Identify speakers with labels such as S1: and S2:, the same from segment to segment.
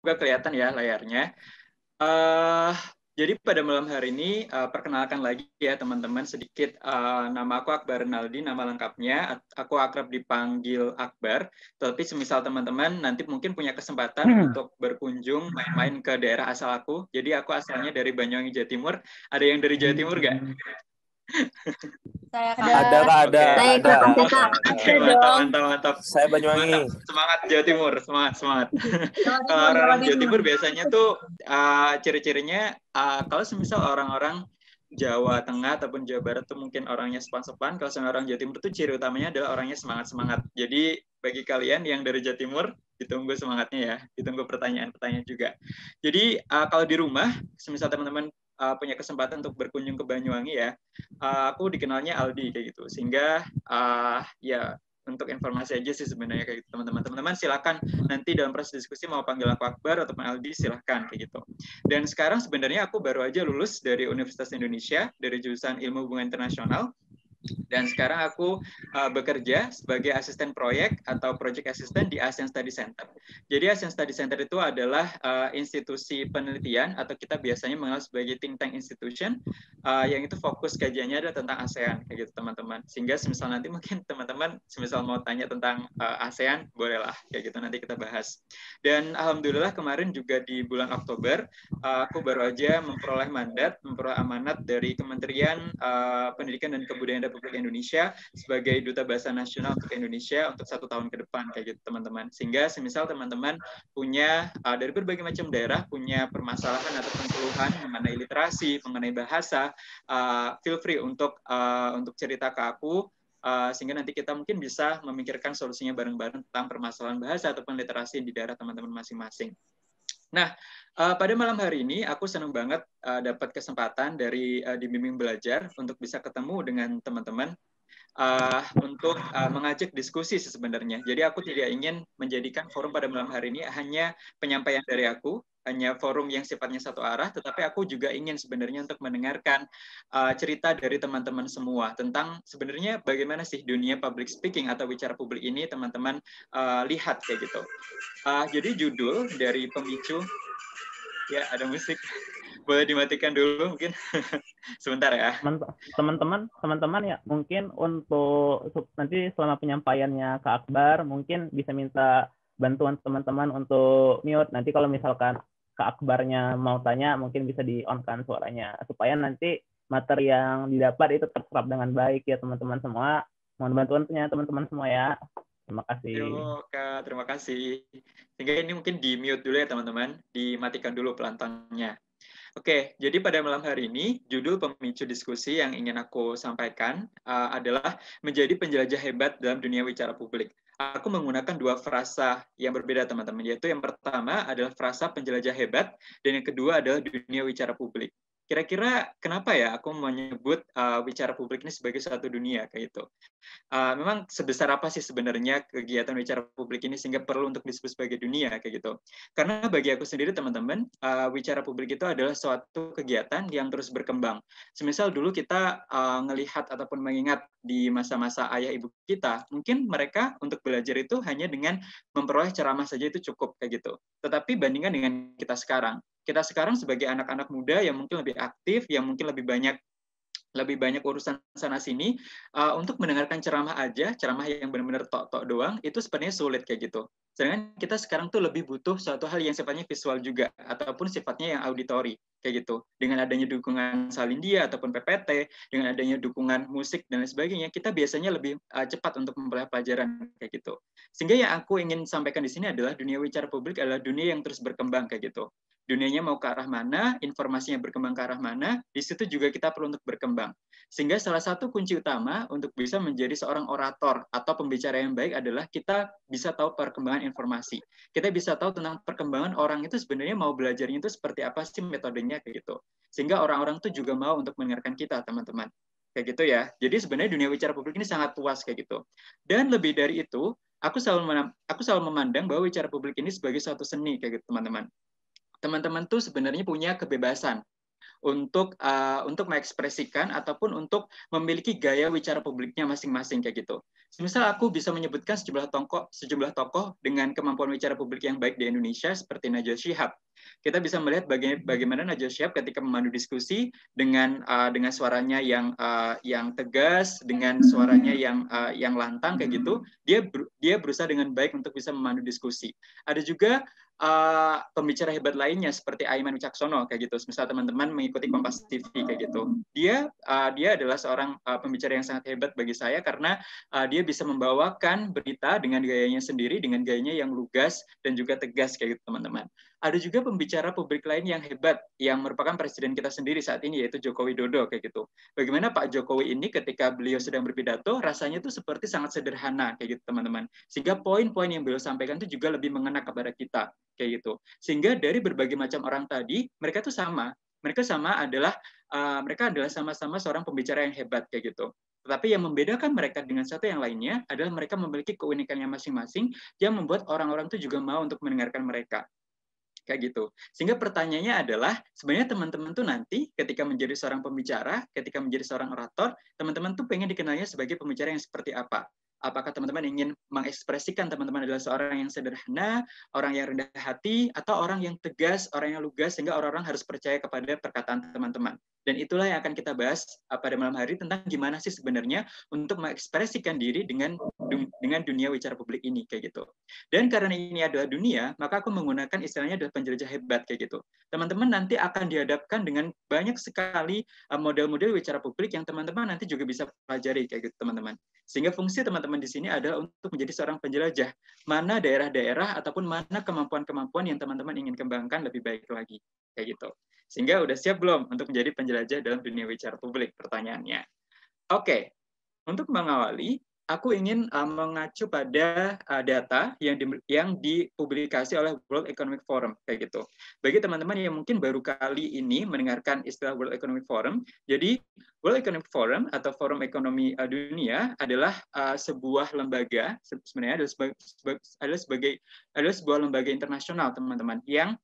S1: semoga kelihatan ya layarnya. Uh, jadi pada malam hari ini perkenalkan lagi ya teman-teman sedikit, nama aku Akbar Rinaldi, nama lengkapnya. Aku akrab dipanggil Akbar. Tapi semisal teman-teman nanti mungkin punya kesempatan untuk berkunjung main-main ke daerah asal aku. Jadi aku asalnya dari Banyuwangi, Jawa Timur. Ada yang dari Jawa Timur nggak?
S2: Saya
S3: ada.
S1: Oke, mantap.
S3: Saya Banyuwangi.
S1: Semangat Jawa Timur, semangat. Kalau orang Jawa Timur biasanya tuh ciri-cirinya kalau semisal orang-orang Jawa Tengah ataupun Jawa Barat tuh mungkin orangnya sepan-sepan. Kalau sama orang Jawa Timur tuh ciri utamanya adalah orangnya semangat-semangat. Jadi bagi kalian yang dari Jawa Timur, ditunggu semangatnya ya, ditunggu pertanyaan-pertanyaan juga. Jadi kalau di rumah, semisal teman-teman punya kesempatan untuk berkunjung ke Banyuwangi ya, aku dikenalnya Aldi kayak gitu. Sehingga ya untuk informasi aja sih sebenarnya kayak gitu teman-teman. Teman-teman silakan nanti dalam proses diskusi mau panggil aku Akbar ataupun Aldi silahkan kayak gitu. Dan sekarang sebenarnya aku baru aja lulus dari Universitas Indonesia dari jurusan Ilmu Hubungan Internasional. Dan sekarang aku bekerja sebagai asisten proyek atau project assistant di ASEAN Study Center. Jadi ASEAN Study Center itu adalah institusi penelitian atau kita biasanya mengenal sebagai think tank institution yang itu fokus kajiannya adalah tentang ASEAN kayak gitu teman-teman. Sehingga semisal nanti mungkin teman-teman semisal mau tanya tentang ASEAN bolehlah kayak gitu nanti kita bahas. Dan alhamdulillah kemarin juga di bulan Oktober aku baru aja memperoleh amanat dari Kementerian Pendidikan dan Kebudayaan Republik Indonesia sebagai Duta Bahasa Nasional untuk Indonesia untuk 1 tahun ke depan kayak gitu teman-teman. Sehingga semisal teman-teman punya dari berbagai macam daerah punya permasalahan atau keluhan mengenai literasi, mengenai bahasa, feel free untuk cerita ke aku. Sehingga nanti kita mungkin bisa memikirkan solusinya bareng-bareng tentang permasalahan bahasa ataupun literasi di daerah teman-teman masing-masing. Nah, pada malam hari ini aku senang banget dapat kesempatan dari dibimbing belajar untuk bisa ketemu dengan teman-teman untuk mengajak diskusi sebenarnya. Jadi aku tidak ingin menjadikan forum pada malam hari ini hanya penyampaian dari aku, hanya forum yang sifatnya satu arah, tetapi aku juga ingin sebenarnya untuk mendengarkan cerita dari teman-teman semua tentang sebenarnya bagaimana sih dunia public speaking atau bicara publik ini teman-teman lihat kayak gitu. Jadi judul dari pemicu, ya ada musik, boleh dimatikan dulu mungkin sebentar ya.
S4: Teman-teman ya mungkin untuk nanti selama penyampaiannya Kak Akbar mungkin bisa minta bantuan teman-teman untuk mute. Nanti kalau misalkan Kak Akbarnya mau tanya mungkin bisa di-on-kan suaranya supaya nanti materi yang didapat itu terserap dengan baik ya teman-teman semua. Mohon bantuannya teman-teman semua ya. Terima kasih.
S1: Yo, Kak, terima kasih. Sehingga ini mungkin di-mute dulu ya teman-teman, dimatikan dulu pelantangnya. Oke, jadi pada malam hari ini, judul pemicu diskusi yang ingin aku sampaikan adalah menjadi penjelajah hebat dalam dunia wicara publik. Aku menggunakan 2 frasa yang berbeda, teman-teman, yaitu yang pertama adalah frasa penjelajah hebat, dan yang kedua adalah dunia wicara publik. Kira-kira kenapa ya aku menyebut wicara publik ini sebagai suatu dunia, kayak gitu. Memang sebesar apa sih sebenarnya kegiatan wicara publik ini sehingga perlu untuk disebut sebagai dunia kayak gitu. Karena bagi aku sendiri teman-teman, wicara publik itu adalah suatu kegiatan yang terus berkembang. Semisal dulu kita ngelihat ataupun mengingat di masa-masa ayah ibu kita, mungkin mereka untuk belajar itu hanya dengan memperoleh ceramah saja itu cukup kayak gitu. Tetapi bandingkan dengan kita sekarang sebagai anak-anak muda yang mungkin lebih aktif, yang mungkin lebih banyak urusan sana sini, untuk mendengarkan ceramah yang benar-benar tok-tok doang itu sebenarnya sulit kayak gitu. Sedangkan kita sekarang tuh lebih butuh suatu hal yang sifatnya visual juga ataupun sifatnya yang auditori kayak gitu. Dengan adanya dukungan Salindia ataupun PPT, dengan adanya dukungan musik dan lain sebagainya, kita biasanya lebih cepat untuk memperoleh pelajaran kayak gitu. Sehingga yang aku ingin sampaikan di sini adalah dunia wicara publik adalah dunia yang terus berkembang kayak gitu. Dunianya mau ke arah mana, informasinya berkembang ke arah mana, di situ juga kita perlu untuk berkembang. Sehingga salah satu kunci utama untuk bisa menjadi seorang orator atau pembicara yang baik adalah kita bisa tahu perkembangan informasi. Kita bisa tahu tentang perkembangan orang itu sebenarnya mau belajarnya itu seperti apa sih metodenya kayak gitu. Sehingga orang-orang itu juga mau untuk mendengarkan kita, teman-teman. Kayak gitu ya. Jadi sebenarnya dunia wicara publik ini sangat luas kayak gitu. Dan lebih dari itu, aku selalu memandang bahwa wicara publik ini sebagai suatu seni kayak gitu, teman-teman. Teman-teman tuh sebenarnya punya kebebasan untuk mengekspresikan ataupun untuk memiliki gaya bicara publiknya masing-masing kayak gitu. Misal aku bisa menyebutkan sejumlah tokoh dengan kemampuan bicara publik yang baik di Indonesia seperti Najwa Shihab. Kita bisa melihat bagaimana Najwa Shihab ketika memandu diskusi dengan suaranya yang tegas, dengan suaranya yang lantang kayak gitu, dia berusaha dengan baik untuk bisa memandu diskusi. Ada juga pembicara hebat lainnya seperti Aiman Wicaksono kayak gitu. Misal teman-teman mengikuti Kompas TV kayak gitu. Dia adalah seorang pembicara yang sangat hebat bagi saya karena dia bisa membawakan berita dengan gayanya sendiri, dengan gayanya yang lugas dan juga tegas kayak gitu teman-teman. Ada juga pembicara publik lain yang hebat yang merupakan presiden kita sendiri saat ini yaitu Joko Widodo kayak gitu. Bagaimana Pak Jokowi ini ketika beliau sedang berpidato rasanya itu seperti sangat sederhana kayak gitu teman-teman. Sehingga poin-poin yang beliau sampaikan itu juga lebih mengena kepada kita kayak gitu. Sehingga dari berbagai macam orang tadi mereka tuh sama. Mereka adalah sama-sama seorang pembicara yang hebat kayak gitu. Tetapi yang membedakan mereka dengan satu yang lainnya adalah mereka memiliki keunikannya masing-masing yang membuat orang-orang itu juga mau untuk mendengarkan mereka. Kayak gitu. Sehingga pertanyaannya adalah, sebenarnya teman-teman tuh nanti ketika menjadi seorang pembicara, ketika menjadi seorang orator, teman-teman tuh pengen dikenalnya sebagai pembicara yang seperti apa? Apakah teman-teman ingin mengekspresikan teman-teman adalah seorang yang sederhana, orang yang rendah hati, atau orang yang tegas, orang yang lugas, sehingga orang-orang harus percaya kepada perkataan teman-teman. Dan itulah yang akan kita bahas pada malam hari tentang gimana sih sebenarnya untuk mengekspresikan diri dengan dunia bicara publik ini kayak gitu. Dan karena ini adalah dunia, maka aku menggunakan istilahnya adalah penjelajah hebat kayak gitu. Teman-teman nanti akan dihadapkan dengan banyak sekali model-model bicara publik yang teman-teman nanti juga bisa pelajari kayak gitu teman-teman. Sehingga fungsi teman-teman di sini adalah untuk menjadi seorang penjelajah mana daerah-daerah ataupun mana kemampuan-kemampuan yang teman-teman ingin kembangkan lebih baik lagi kayak gitu. Sehingga udah siap belum untuk menjadi penjelajah dalam dunia bicara publik? Pertanyaannya. Oke, untuk mengawali, aku ingin mengacu pada data yang dipublikasi oleh World Economic Forum kayak gitu. Bagi teman-teman yang mungkin baru kali ini mendengarkan istilah World Economic Forum, jadi World Economic Forum atau Forum Ekonomi Dunia adalah sebuah lembaga, sebenarnya adalah sebuah lembaga internasional teman-teman yang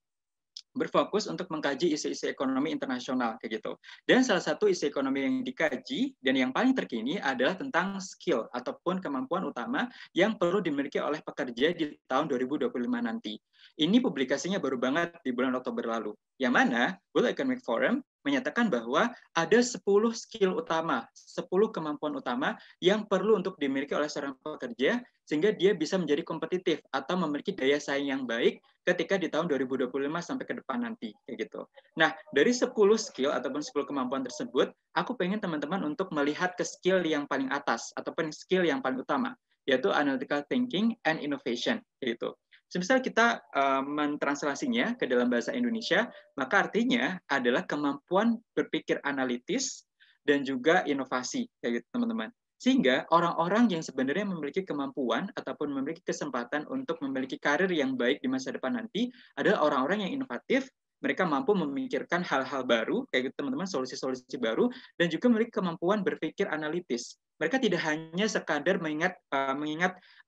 S1: berfokus untuk mengkaji isu-isu ekonomi internasional kayak gitu. Dan salah satu isu ekonomi yang dikaji dan yang paling terkini adalah tentang skill ataupun kemampuan utama yang perlu dimiliki oleh pekerja di tahun 2025 nanti. Ini publikasinya baru banget di bulan Oktober lalu. Yang mana World Economic Forum menyatakan bahwa ada 10 skill utama, 10 kemampuan utama yang perlu untuk dimiliki oleh seorang pekerja sehingga dia bisa menjadi kompetitif atau memiliki daya saing yang baik ketika di tahun 2025 sampai ke depan nanti kayak gitu. Nah, dari 10 skill ataupun 10 kemampuan tersebut, aku pengen teman-teman untuk melihat ke skill yang paling atas ataupun skill yang paling utama, yaitu analytical thinking and innovation gitu. Semisal kita mentranslasinya ke dalam bahasa Indonesia, maka artinya adalah kemampuan berpikir analitis dan juga inovasi kayak gitu teman-teman. Sehingga orang-orang yang sebenarnya memiliki kemampuan ataupun memiliki kesempatan untuk memiliki karir yang baik di masa depan nanti adalah orang-orang yang inovatif, mereka mampu memikirkan hal-hal baru, kayak gitu teman-teman, solusi-solusi baru, dan juga memiliki kemampuan berpikir analitis. Mereka tidak hanya sekadar mengingat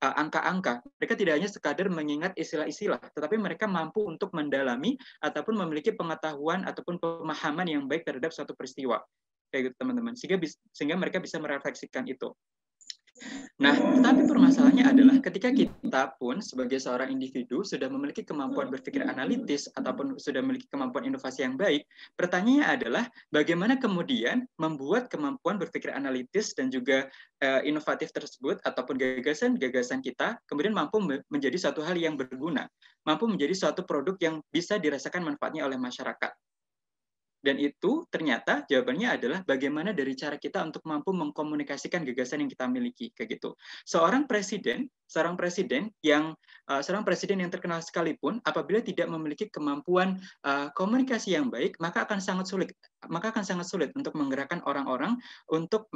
S1: angka-angka, mereka tidak hanya sekadar mengingat istilah-istilah, tetapi mereka mampu untuk mendalami ataupun memiliki pengetahuan ataupun pemahaman yang baik terhadap suatu peristiwa. Kayak gitu teman-teman, sehingga mereka bisa merefleksikan itu. Nah, tetapi permasalahannya adalah ketika kita pun sebagai seorang individu sudah memiliki kemampuan berpikir analitis ataupun sudah memiliki kemampuan inovasi yang baik, pertanyaannya adalah bagaimana kemudian membuat kemampuan berpikir analitis dan juga inovatif tersebut ataupun gagasan-gagasan kita kemudian mampu menjadi suatu hal yang berguna, mampu menjadi suatu produk yang bisa dirasakan manfaatnya oleh masyarakat. Dan itu ternyata jawabannya adalah bagaimana dari cara kita untuk mampu mengkomunikasikan gagasan yang kita miliki kayak gitu. Seorang presiden yang terkenal sekalipun apabila tidak memiliki kemampuan komunikasi yang baik, maka akan sangat sulit untuk menggerakkan orang-orang untuk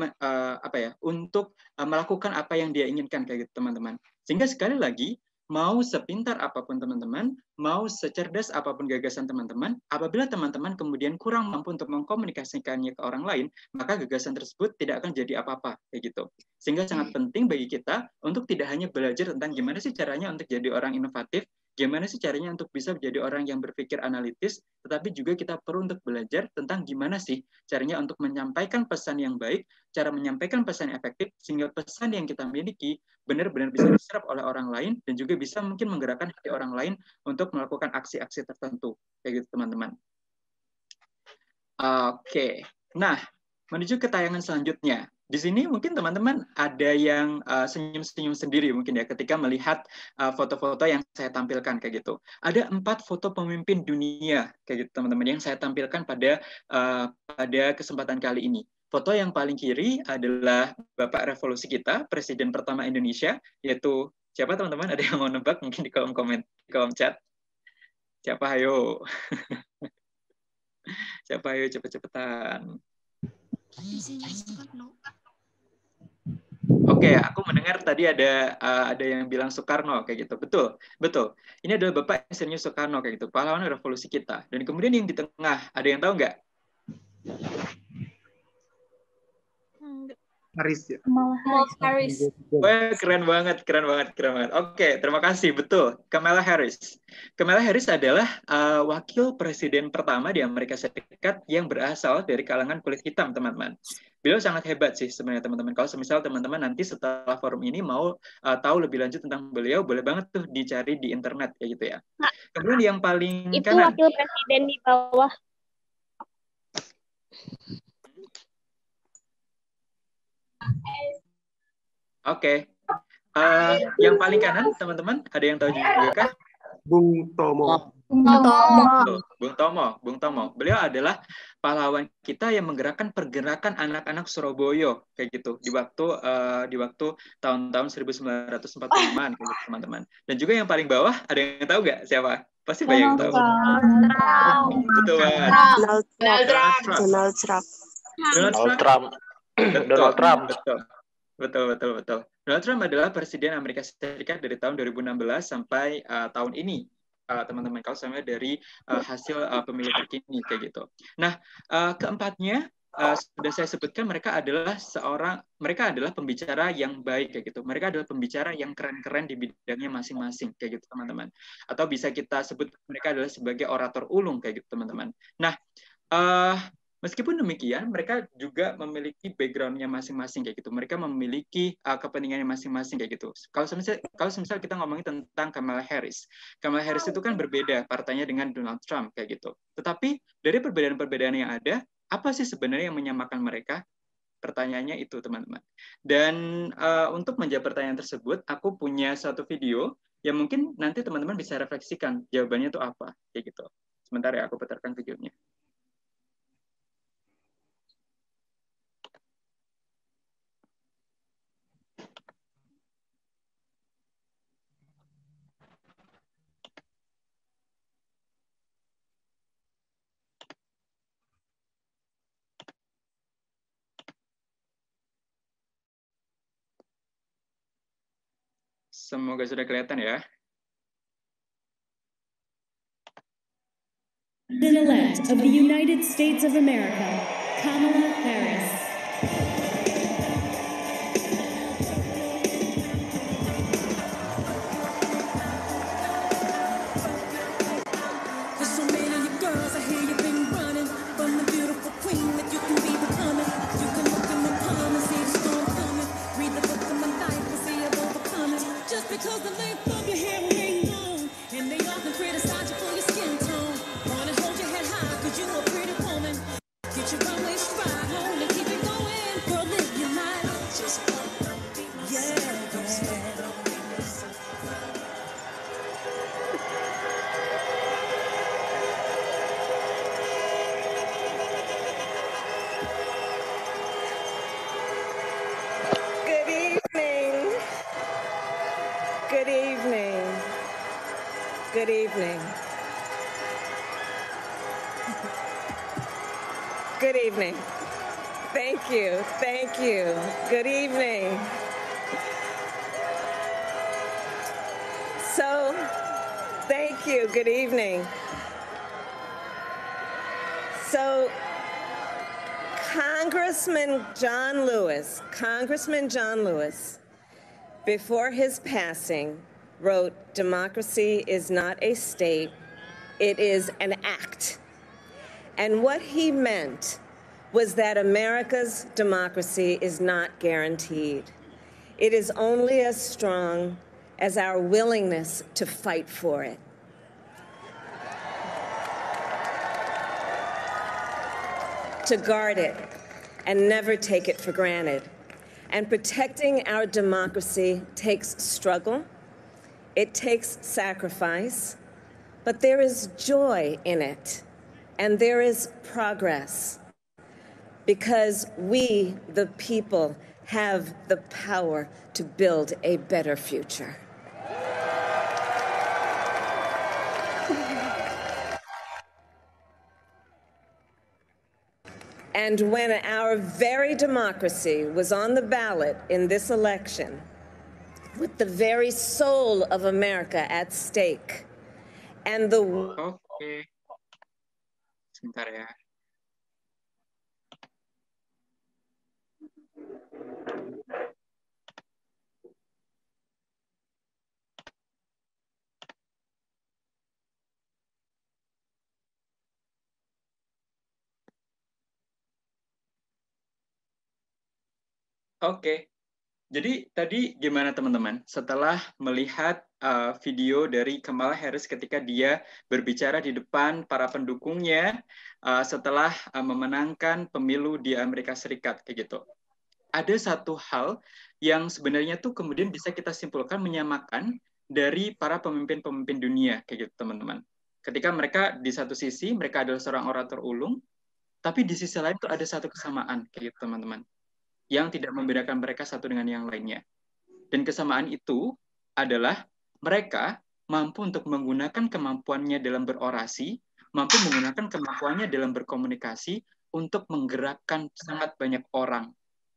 S1: melakukan apa yang dia inginkan kayak gitu teman-teman. Sehingga sekali lagi mau sepintar apapun teman-teman, mau secerdas apapun gagasan teman-teman, apabila teman-teman kemudian kurang mampu untuk mengkomunikasikannya ke orang lain, maka gagasan tersebut tidak akan jadi apa-apa, kayak gitu. Sehingga sangat penting bagi kita untuk tidak hanya belajar tentang gimana sih caranya untuk jadi orang inovatif, gimana sih caranya untuk bisa menjadi orang yang berpikir analitis, tetapi juga kita perlu untuk belajar tentang gimana sih caranya untuk menyampaikan pesan yang baik, cara menyampaikan pesan yang efektif, sehingga pesan yang kita miliki benar-benar bisa diserap oleh orang lain, dan juga bisa mungkin menggerakkan hati orang lain untuk melakukan aksi-aksi tertentu. Kayak gitu, teman-teman. Oke, nah menuju ke tayangan selanjutnya. Di sini mungkin teman-teman ada yang senyum-senyum sendiri mungkin ya ketika melihat foto-foto yang saya tampilkan kayak gitu. Ada 4 foto pemimpin dunia kayak gitu teman-teman yang saya tampilkan pada kesempatan kali ini. Foto yang paling kiri adalah Bapak Revolusi kita, Presiden pertama Indonesia, yaitu siapa teman-teman? Ada yang mau nebak mungkin di kolom komen, di kolom chat. Siapa ayo? Siapa ayo cepet-cepetan. Oke, aku mendengar tadi ada yang bilang Soekarno kayak gitu. Betul, betul. Ini adalah Bapak Insinyur Soekarno kayak gitu, pahlawan revolusi kita. Dan kemudian yang di tengah, ada yang tahu nggak?
S2: Harris ya.
S3: Harris.
S1: Wah, keren banget, keren banget, keren banget. Oke, terima kasih. Betul, Kamala Harris. Kamala Harris adalah wakil presiden pertama di Amerika Serikat yang berasal dari kalangan kulit hitam, teman-teman. Beliau sangat hebat sih sebenarnya, teman-teman. Kalau misal teman-teman nanti setelah forum ini mau tahu lebih lanjut tentang beliau, boleh banget tuh dicari di internet kayak gitu ya. Kemudian yang paling
S3: Itu
S1: kanan.
S3: wakil presiden di bawah.
S1: Oke. Yang paling kanan, teman-teman, ada yang tahu juga kah?
S2: Bung Tomo.
S1: Bung Tomo. Beliau adalah pahlawan kita yang menggerakkan pergerakan anak-anak Surabaya kayak gitu di waktu tahun-tahun 1945-an kayak gitu, teman-teman. Dan juga yang paling bawah ada yang tahu nggak siapa? Pasti banyak yang tahu. Betul banget. Donald Trump. Betul. Donald Trump adalah presiden Amerika Serikat dari tahun 2016 sampai tahun ini, teman-teman. Kalau sama dari hasil pemilu terkini kayak gitu. Nah, keempatnya sudah saya sebutkan, mereka adalah pembicara yang baik kayak gitu. Mereka adalah pembicara yang keren-keren di bidangnya masing-masing kayak gitu, teman-teman. Atau bisa kita sebut mereka adalah sebagai orator ulung kayak gitu, teman-teman. Nah, meskipun demikian, mereka juga memiliki background-nya masing-masing kayak gitu. Mereka memiliki kepentingannya masing-masing kayak gitu. Kalau misal kita ngomongin tentang Kamala Harris itu kan berbeda partainya dengan Donald Trump kayak gitu. Tetapi dari perbedaan-perbedaan yang ada, apa sih sebenarnya yang menyamakan mereka? Pertanyaannya itu, teman-teman. Dan untuk menjawab pertanyaan tersebut, aku punya satu video yang mungkin nanti teman-teman bisa refleksikan jawabannya itu apa kayak gitu. Sebentar ya, aku putarkan videonya. Semoga sudah kelihatan ya.
S5: President-elect of the United States of America, Kamala Harris.
S6: Because the length of your hair will ain't long, and they often criticize you for your skin tone. Wanna hold your head high, cause you a pretty woman. Get your runway stride, hold and keep it going. Girl, live your life. Just yeah.
S7: Good evening. Good evening. Good evening. Good evening. Thank you. Thank you. Good evening. So, thank you. Good evening. So, Congressman John Lewis, before his passing, wrote, "Democracy is not a state, it is an act." And what he meant was that America's democracy is not guaranteed. It is only as strong as our willingness to fight for it. To guard it and never take it for granted. And protecting our democracy takes struggle, it takes sacrifice, but there is joy in it, and there is progress, because we, the people, have the power to build a better future. And when our very democracy was on the ballot in this election, with the very soul of America at stake, and the...
S1: Oke. Sebentar ya. Oke. Jadi tadi gimana teman-teman? Setelah melihat video dari Kamala Harris ketika dia berbicara di depan para pendukungnya setelah memenangkan pemilu di Amerika Serikat kayak gitu. Ada satu hal yang sebenarnya tuh kemudian bisa kita simpulkan menyamakan dari para pemimpin-pemimpin dunia kayak gitu teman-teman. Ketika mereka di satu sisi mereka adalah seorang orator ulung, tapi di sisi lain tuh ada satu kesamaan kayak gitu teman-teman, yang tidak membedakan mereka satu dengan yang lainnya. Dan kesamaan itu adalah mereka mampu untuk menggunakan kemampuannya dalam berorasi, mampu menggunakan kemampuannya dalam berkomunikasi untuk menggerakkan sangat banyak orang,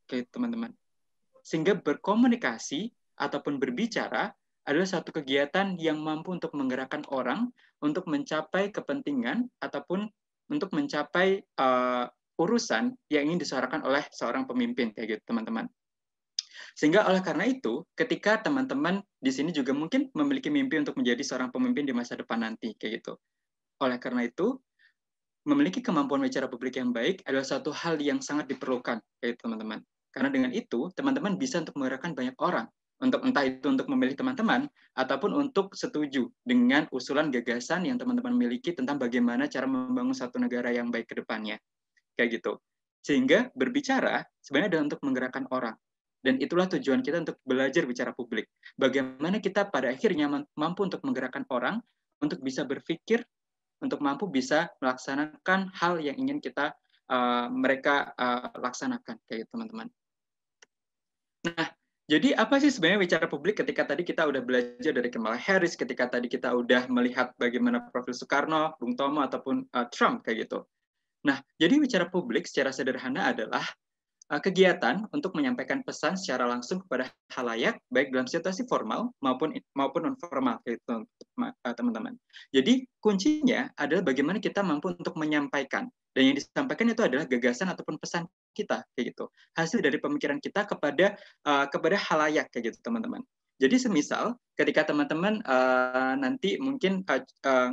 S1: kayak teman-teman. Sehingga berkomunikasi ataupun berbicara adalah satu kegiatan yang mampu untuk menggerakkan orang untuk mencapai kepentingan ataupun untuk mencapai urusan yang ingin disuarakan oleh seorang pemimpin kayak gitu teman-teman. Sehingga oleh karena itu, ketika teman-teman di sini juga mungkin memiliki mimpi untuk menjadi seorang pemimpin di masa depan nanti kayak gitu. Oleh karena itu, memiliki kemampuan bicara publik yang baik adalah satu hal yang sangat diperlukan kayak teman-teman. Karena dengan itu, teman-teman bisa untuk menggerakkan banyak orang untuk entah itu untuk memilih teman-teman ataupun untuk setuju dengan usulan gagasan yang teman-teman miliki tentang bagaimana cara membangun satu negara yang baik ke depannya. Kayak gitu. Sehingga berbicara sebenarnya adalah untuk menggerakkan orang. Dan itulah tujuan kita untuk belajar bicara publik. Bagaimana kita pada akhirnya mampu untuk menggerakkan orang, untuk bisa berpikir, untuk mampu bisa melaksanakan hal yang ingin kita mereka laksanakan. Kayak gitu, teman-teman. Nah, jadi apa sih sebenarnya bicara publik ketika tadi kita udah belajar dari Kamala Harris, ketika tadi kita udah melihat bagaimana profil Soekarno, Bung Tomo, ataupun Trump, kayak gitu. Nah, jadi bicara publik secara sederhana adalah kegiatan untuk menyampaikan pesan secara langsung kepada khalayak, baik dalam situasi formal maupun non formal, gitu, teman-teman. Jadi kuncinya adalah bagaimana kita mampu untuk menyampaikan, dan yang disampaikan itu adalah gagasan ataupun pesan kita, kayak gitu. Hasil dari pemikiran kita kepada khalayak, kayak gitu, teman-teman. Jadi semisal ketika teman-teman nanti mungkin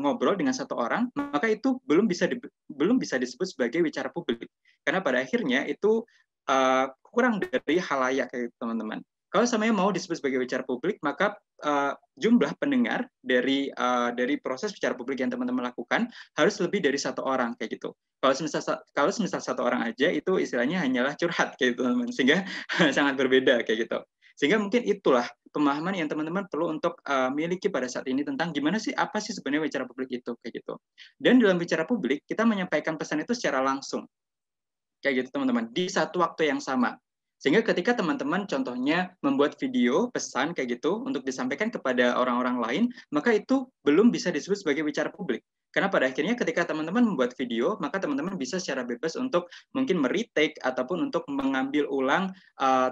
S1: ngobrol dengan satu orang, maka itu belum bisa disebut sebagai bicara publik, karena pada akhirnya itu kurang dari khalayak, teman-teman. Kalau samanya mau disebut sebagai bicara publik, maka jumlah pendengar dari proses bicara publik yang teman-teman lakukan harus lebih dari satu orang, kayak gitu. Kalau semisal satu orang aja itu istilahnya hanyalah curhat, kayak gitu, teman-teman, sehingga sangat berbeda kayak gitu. Sehingga mungkin itulah pemahaman yang teman-teman perlu untuk miliki pada saat ini tentang gimana sih, apa sih sebenarnya bicara publik itu, kayak gitu. Dan dalam bicara publik, kita menyampaikan pesan itu secara langsung, kayak gitu, teman-teman, di satu waktu yang sama. Sehingga ketika teman-teman contohnya membuat video pesan kayak gitu untuk disampaikan kepada orang-orang lain, maka itu belum bisa disebut sebagai bicara publik. Karena pada akhirnya ketika teman-teman membuat video, maka teman-teman bisa secara bebas untuk mungkin meretake ataupun untuk mengambil ulang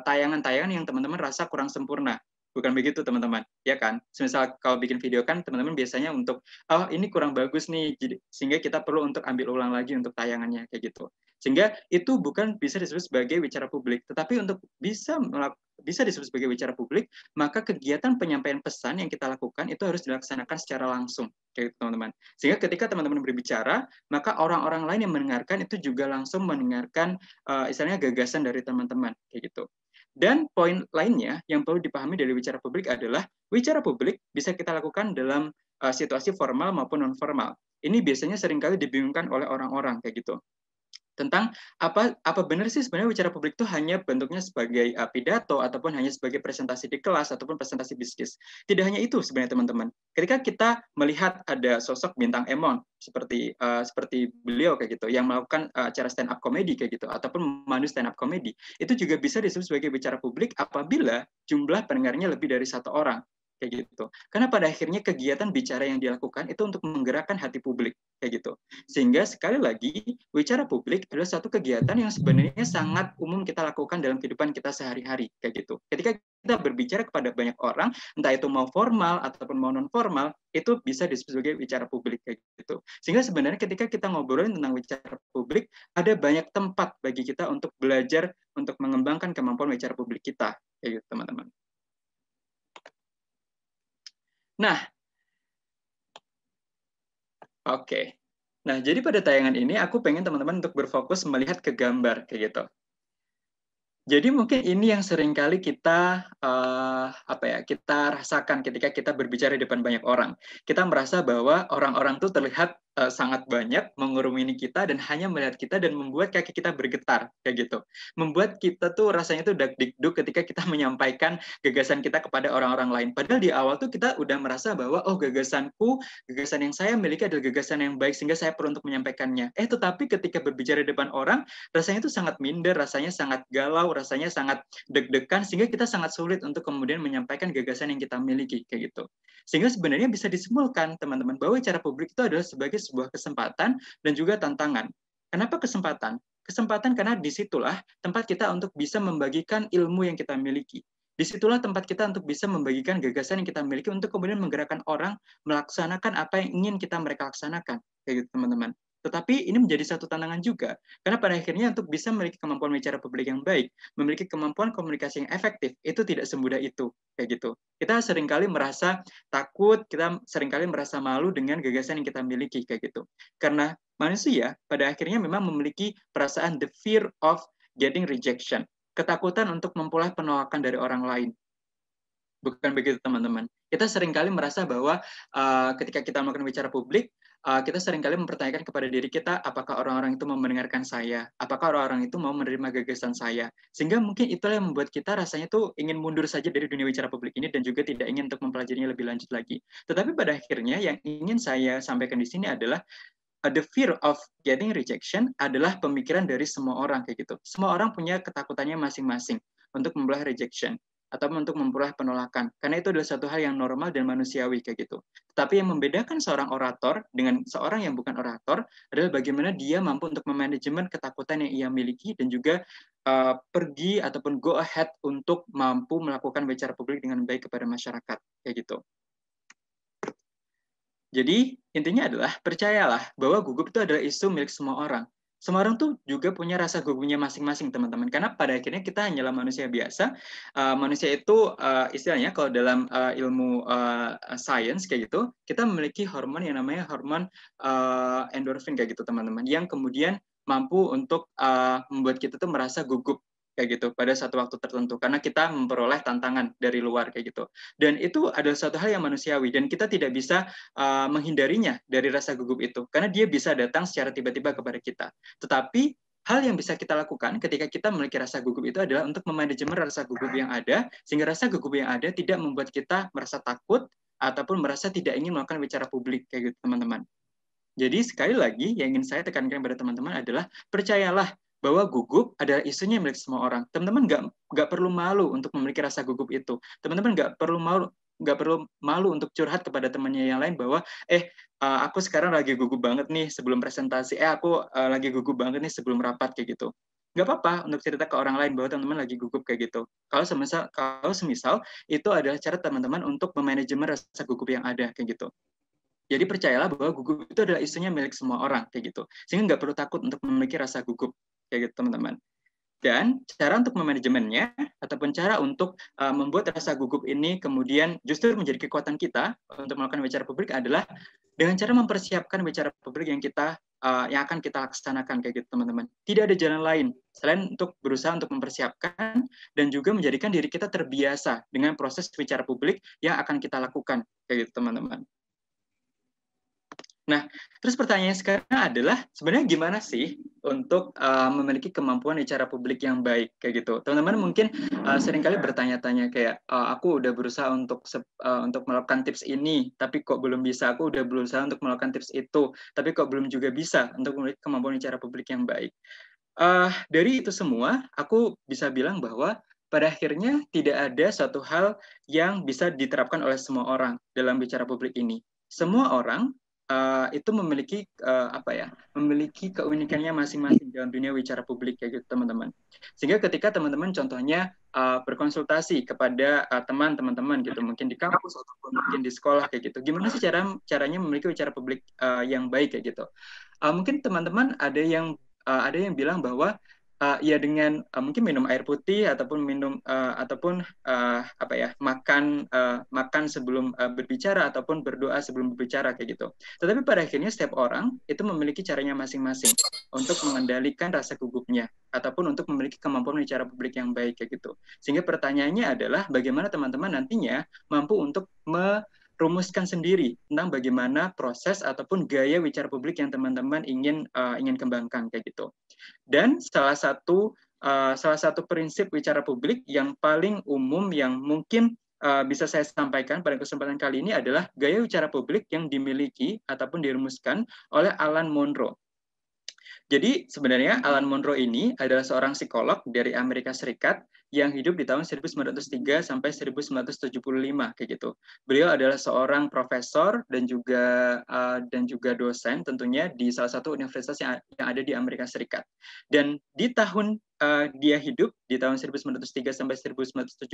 S1: tayangan-tayangan yang teman-teman rasa kurang sempurna. Bukan begitu, teman-teman, ya kan? Semisal kalau bikin video kan teman-teman biasanya untuk, oh ini kurang bagus nih, sehingga kita perlu untuk ambil ulang lagi untuk tayangannya, kayak gitu. Sehingga itu bukan bisa disebut sebagai bicara publik, tetapi untuk bisa bisa disebut sebagai bicara publik, maka kegiatan penyampaian pesan yang kita lakukan itu harus dilaksanakan secara langsung, kayak gitu, teman-teman. Sehingga ketika teman-teman berbicara, maka orang-orang lain yang mendengarkan itu juga langsung mendengarkan istilahnya gagasan dari teman-teman, kayak gitu. Dan poin lainnya yang perlu dipahami dari wicara publik adalah wicara publik bisa kita lakukan dalam situasi formal maupun non formal. Ini biasanya seringkali dibingungkan oleh orang-orang kayak gitu. Tentang apa benar sih sebenarnya wicara publik itu hanya bentuknya sebagai pidato ataupun hanya sebagai presentasi di kelas ataupun presentasi bisnis. Tidak hanya itu sebenarnya teman-teman. Ketika kita melihat ada sosok bintang Emon seperti beliau kayak gitu yang melakukan acara stand up comedy kayak gitu ataupun memandu stand up comedy, itu juga bisa disebut sebagai bicara publik apabila jumlah pendengarnya lebih dari 1 orang. Kayak gitu. Karena pada akhirnya kegiatan bicara yang dilakukan itu untuk menggerakkan hati publik kayak gitu. Sehingga sekali lagi bicara publik adalah satu kegiatan yang sebenarnya sangat umum kita lakukan dalam kehidupan kita sehari-hari kayak gitu. Ketika kita berbicara kepada banyak orang, entah itu mau formal ataupun mau non formal, itu bisa disebut sebagai bicara publik kayak gitu. Sehingga sebenarnya ketika kita ngobrolin tentang bicara publik, ada banyak tempat bagi kita untuk belajar untuk mengembangkan kemampuan bicara publik kita kayak gitu, teman-teman. Nah, oke. Nah, jadi pada tayangan ini aku pengen teman-teman untuk berfokus melihat ke gambar kayak gitu. Jadi mungkin ini yang seringkali kita kita rasakan ketika kita berbicara di depan banyak orang. Kita merasa bahwa orang-orang itu terlihat sangat banyak mengurumuni kita dan hanya melihat kita dan membuat kaki kita bergetar kayak gitu. Membuat kita tuh rasanya tuh dag-digduk ketika kita menyampaikan gagasan kita kepada orang-orang lain. Padahal di awal tuh kita udah merasa bahwa gagasan yang saya miliki adalah gagasan yang baik sehingga saya perlu untuk menyampaikannya. Tetapi ketika berbicara di depan orang, rasanya itu sangat minder, rasanya sangat galau, rasanya sangat deg-degan sehingga kita sangat sulit untuk kemudian menyampaikan gagasan yang kita miliki kayak gitu. Sehingga sebenarnya bisa disimpulkan teman-teman bahwa bicara publik itu adalah sebagai sebuah kesempatan dan juga tantangan. Kenapa kesempatan? Kesempatan karena disitulah tempat kita untuk bisa membagikan ilmu yang kita miliki. Disitulah tempat kita untuk bisa membagikan gagasan yang kita miliki untuk kemudian menggerakkan orang melaksanakan apa yang ingin mereka laksanakan, kayak gitu teman-teman. Tetapi ini menjadi satu tantangan juga, karena pada akhirnya untuk bisa memiliki kemampuan bicara publik yang baik, memiliki kemampuan komunikasi yang efektif, itu tidak semudah itu, kayak gitu. Kita seringkali merasa takut, kita seringkali merasa malu dengan gagasan yang kita miliki, kayak gitu. Karena manusia pada akhirnya memang memiliki perasaan the fear of getting rejection, ketakutan untuk memperoleh penolakan dari orang lain. Bukan begitu teman-teman. Kita seringkali merasa bahwa ketika kita melakukan bicara publik, kita seringkali mempertanyakan kepada diri kita, apakah orang-orang itu mau mendengarkan saya? Apakah orang-orang itu mau menerima gagasan saya? Sehingga mungkin itulah yang membuat kita rasanya tuh ingin mundur saja dari dunia bicara publik ini dan juga tidak ingin untuk mempelajarinya lebih lanjut lagi. Tetapi pada akhirnya yang ingin saya sampaikan di sini adalah the fear of getting rejection adalah pemikiran dari semua orang kayak gitu. Semua orang punya ketakutannya masing-masing untuk memperoleh rejection atau untuk memperoleh penolakan. Karena itu adalah satu hal yang normal dan manusiawi kayak gitu. Tapi yang membedakan seorang orator dengan seorang yang bukan orator adalah bagaimana dia mampu untuk memanajemen ketakutan yang ia miliki dan juga pergi ataupun go ahead untuk mampu melakukan bicara publik dengan baik kepada masyarakat kayak gitu. Jadi intinya adalah percayalah bahwa gugup itu adalah isu milik semua orang. Semua orang tuh juga punya rasa gugupnya masing-masing teman-teman. Karena pada akhirnya kita hanyalah manusia biasa. Manusia itu istilahnya kalau dalam ilmu sains kayak gitu, kita memiliki hormon yang namanya hormon endorfin kayak gitu teman-teman. Yang kemudian mampu untuk membuat kita tuh merasa gugup kayak gitu pada satu waktu tertentu karena kita memperoleh tantangan dari luar kayak gitu. Dan itu adalah satu hal yang manusiawi dan kita tidak bisa menghindarinya dari rasa gugup itu karena dia bisa datang secara tiba-tiba kepada kita. Tetapi hal yang bisa kita lakukan ketika kita memiliki rasa gugup itu adalah untuk memanajemen rasa gugup yang ada sehingga rasa gugup yang ada tidak membuat kita merasa takut ataupun merasa tidak ingin melakukan bicara publik kayak gitu teman-teman. Jadi sekali lagi yang ingin saya tekankan kepada teman-teman adalah percayalah bahwa gugup adalah isunya milik semua orang. Teman-teman nggak perlu malu untuk memiliki rasa gugup itu. Teman-teman nggak perlu malu untuk curhat kepada temannya yang lain bahwa aku sekarang lagi gugup banget nih sebelum presentasi. Aku lagi gugup banget nih sebelum rapat kayak gitu. Nggak apa-apa untuk cerita ke orang lain bahwa teman-teman lagi gugup kayak gitu. Kalau semisal itu adalah cara teman-teman untuk memanajemen rasa gugup yang ada kayak gitu. Jadi percayalah bahwa gugup itu adalah isunya milik semua orang kayak gitu. Sehingga nggak perlu takut untuk memiliki rasa gugup kayak gitu teman-teman. Dan cara untuk memanajemennya ataupun cara untuk membuat rasa gugup ini kemudian justru menjadi kekuatan kita untuk melakukan bicara publik adalah dengan cara mempersiapkan bicara publik yang akan kita laksanakan kayak gitu teman-teman. Tidak ada jalan lain selain untuk berusaha untuk mempersiapkan dan juga menjadikan diri kita terbiasa dengan proses bicara publik yang akan kita lakukan kayak gitu teman-teman. Nah, terus pertanyaannya sekarang adalah sebenarnya gimana sih untuk memiliki kemampuan bicara publik yang baik kayak gitu. Teman-teman mungkin seringkali bertanya-tanya kayak aku udah berusaha untuk melakukan tips ini, tapi kok belum bisa. Aku udah berusaha untuk melakukan tips itu, tapi kok belum juga bisa untuk memiliki kemampuan bicara publik yang baik. Dari itu semua, aku bisa bilang bahwa pada akhirnya tidak ada satu hal yang bisa diterapkan oleh semua orang dalam bicara publik ini. Semua orang itu memiliki memiliki keunikannya masing-masing dalam dunia bicara publik kayak gitu teman-teman. Sehingga ketika teman-teman contohnya berkonsultasi kepada teman-teman gitu, mungkin di kampus ataupun mungkin di sekolah kayak gitu, gimana sih caranya memiliki bicara publik yang baik kayak gitu. Mungkin teman-teman ada yang bilang bahwa ya dengan mungkin minum air putih ataupun makan sebelum berbicara ataupun berdoa sebelum berbicara kayak gitu. Tetapi pada akhirnya setiap orang itu memiliki caranya masing-masing untuk mengendalikan rasa gugupnya ataupun untuk memiliki kemampuan bicara publik yang baik kayak gitu. Sehingga pertanyaannya adalah bagaimana teman-teman nantinya mampu untuk rumuskan sendiri tentang bagaimana proses ataupun gaya bicara publik yang teman-teman ingin kembangkan kayak gitu. Dan salah satu prinsip bicara publik yang paling umum yang mungkin bisa saya sampaikan pada kesempatan kali ini adalah gaya bicara publik yang dimiliki ataupun dirumuskan oleh Alan Monroe. Jadi sebenarnya Alan Monroe ini adalah seorang psikolog dari Amerika Serikat yang hidup di tahun 1903 sampai 1975 kayak gitu. Beliau adalah seorang profesor dan juga dosen tentunya di salah satu universitas yang ada di Amerika Serikat. Dan di tahun dia hidup di tahun 1903 sampai 1975,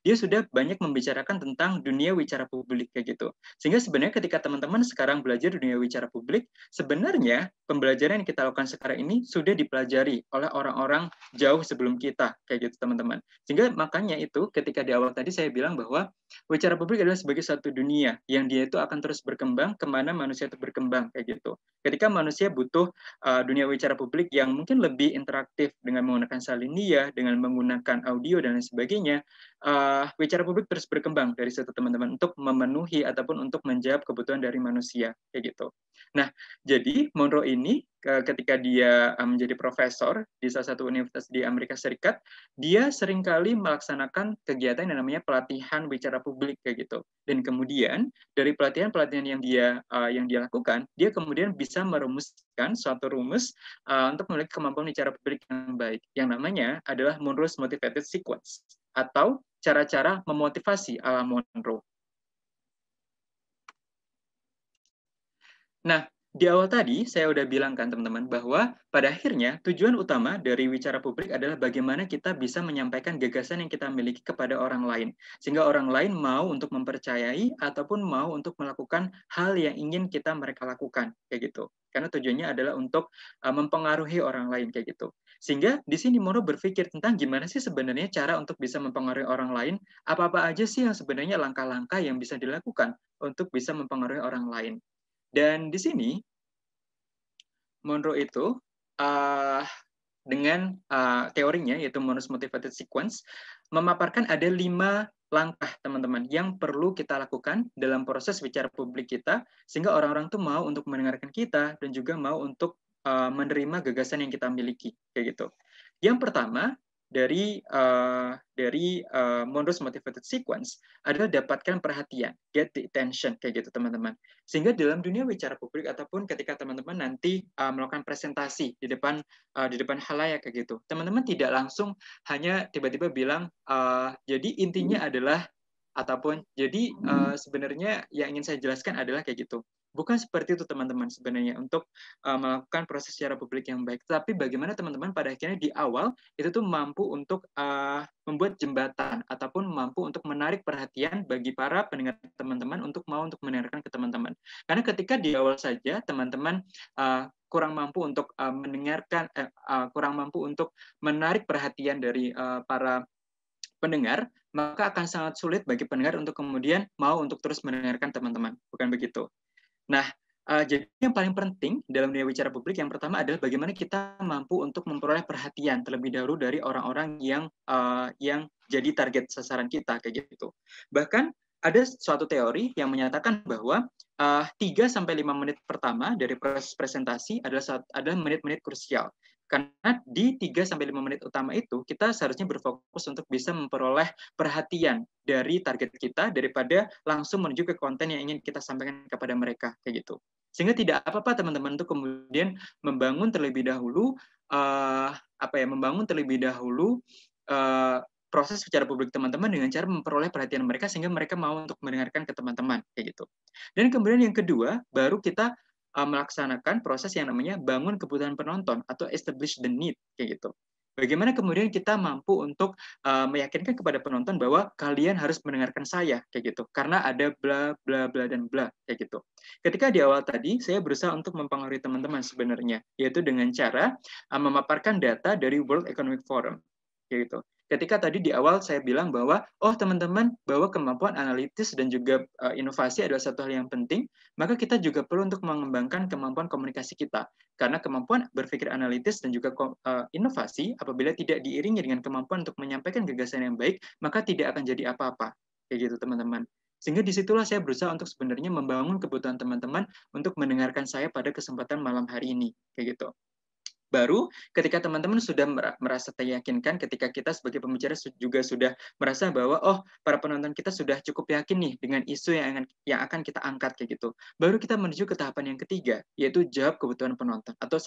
S1: dia sudah banyak membicarakan tentang dunia wicara publik kayak gitu. Sehingga sebenarnya ketika teman-teman sekarang belajar dunia wicara publik, sebenarnya pembelajaran yang kita lakukan sekarang ini sudah dipelajari oleh orang-orang jauh sebelum kita kayak gitu teman-teman. Sehingga makanya itu ketika di awal tadi saya bilang bahwa wicara publik adalah sebagai satu dunia yang dia itu akan terus berkembang kemana manusia itu berkembang kayak gitu. Ketika manusia butuh dunia wicara publik yang mungkin lebih interaktif dengan menggunakan salinia, dengan menggunakan audio dan lain sebagainya, wicara publik terus berkembang dari situ teman-teman untuk memenuhi ataupun untuk menjawab kebutuhan dari manusia kayak gitu. Nah, jadi Monroe ini ketika dia menjadi profesor di salah satu universitas di Amerika Serikat, dia seringkali melaksanakan kegiatan yang namanya pelatihan bicara publik kayak gitu. Dan kemudian dari pelatihan-pelatihan yang dia lakukan, dia kemudian bisa merumuskan suatu rumus untuk memiliki kemampuan bicara publik yang baik. Yang namanya adalah Monroe's Motivated Sequence atau cara-cara memotivasi ala Monroe. Nah, di awal tadi saya udah bilang kan teman-teman bahwa pada akhirnya tujuan utama dari wicara publik adalah bagaimana kita bisa menyampaikan gagasan yang kita miliki kepada orang lain. Sehingga orang lain mau untuk mempercayai ataupun mau untuk melakukan hal yang ingin mereka lakukan kayak gitu. Karena tujuannya adalah untuk mempengaruhi orang lain kayak gitu. Sehingga di sini Monroe berpikir tentang gimana sih sebenarnya cara untuk bisa mempengaruhi orang lain, apa-apa aja sih yang sebenarnya langkah-langkah yang bisa dilakukan untuk bisa mempengaruhi orang lain. Dan di sini Monroe itu dengan teorinya yaitu Monroe's Motivated Sequence memaparkan ada 5 langkah teman-teman yang perlu kita lakukan dalam proses bicara publik kita sehingga orang-orang tuh mau untuk mendengarkan kita dan juga mau untuk menerima gagasan yang kita miliki kayak gitu. Yang pertama dari Monroe's Motivated Sequence adalah dapatkan perhatian, get the attention kayak gitu teman-teman. Sehingga dalam dunia bicara publik ataupun ketika teman-teman nanti melakukan presentasi di depan khalayak kayak gitu, teman-teman tidak langsung hanya tiba-tiba bilang jadi intinya adalah ataupun jadi sebenarnya yang ingin saya jelaskan adalah kayak gitu. Bukan seperti itu teman-teman sebenarnya untuk melakukan proses secara publik yang baik. Tapi bagaimana teman-teman pada akhirnya di awal itu tuh mampu untuk membuat jembatan ataupun mampu untuk menarik perhatian bagi para pendengar teman-teman untuk mau untuk mendengarkan ke teman-teman. Karena ketika di awal saja teman-teman kurang mampu untuk mendengarkan, kurang mampu untuk menarik perhatian dari para pendengar, maka akan sangat sulit bagi pendengar untuk kemudian mau untuk terus mendengarkan teman-teman. Bukan begitu? Nah, jadi yang paling penting dalam dunia bicara publik yang pertama adalah bagaimana kita mampu untuk memperoleh perhatian terlebih dahulu dari orang-orang yang jadi target sasaran kita kayak gitu. Bahkan ada suatu teori yang menyatakan bahwa 3-5 menit pertama dari proses presentasi adalah menit-menit krusial. Karena di 3-5 menit utama itu kita seharusnya berfokus untuk bisa memperoleh perhatian dari target kita daripada langsung menuju ke konten yang ingin kita sampaikan kepada mereka kayak gitu. Sehingga tidak apa-apa teman-teman untuk kemudian membangun terlebih dahulu proses secara publik teman-teman dengan cara memperoleh perhatian mereka sehingga mereka mau untuk mendengarkan ke teman-teman kayak gitu. Dan kemudian yang kedua baru kita melaksanakan proses yang namanya bangun kebutuhan penonton atau establish the need kayak gitu. Bagaimana kemudian kita mampu untuk meyakinkan kepada penonton bahwa kalian harus mendengarkan saya kayak gitu karena ada bla bla bla dan bla kayak gitu. Ketika di awal tadi saya berusaha untuk mempengaruhi teman-teman sebenarnya yaitu dengan cara memaparkan data dari World Economic Forum kayak gitu. Ketika tadi di awal saya bilang bahwa teman-teman bahwa kemampuan analitis dan juga inovasi adalah satu hal yang penting, maka kita juga perlu untuk mengembangkan kemampuan komunikasi kita. Karena kemampuan berpikir analitis dan juga inovasi apabila tidak diiringi dengan kemampuan untuk menyampaikan gagasan yang baik, maka tidak akan jadi apa-apa. Kayak gitu teman-teman. Sehingga disitulah saya berusaha untuk sebenarnya membangun kebutuhan teman-teman untuk mendengarkan saya pada kesempatan malam hari ini. Kayak gitu. Baru ketika teman-teman sudah merasa teryakinkan, ketika kita sebagai pembicara juga sudah merasa bahwa para penonton kita sudah cukup yakin nih dengan isu yang akan kita angkat kayak gitu. Baru kita menuju ke tahapan yang ketiga, yaitu jawab kebutuhan penonton atau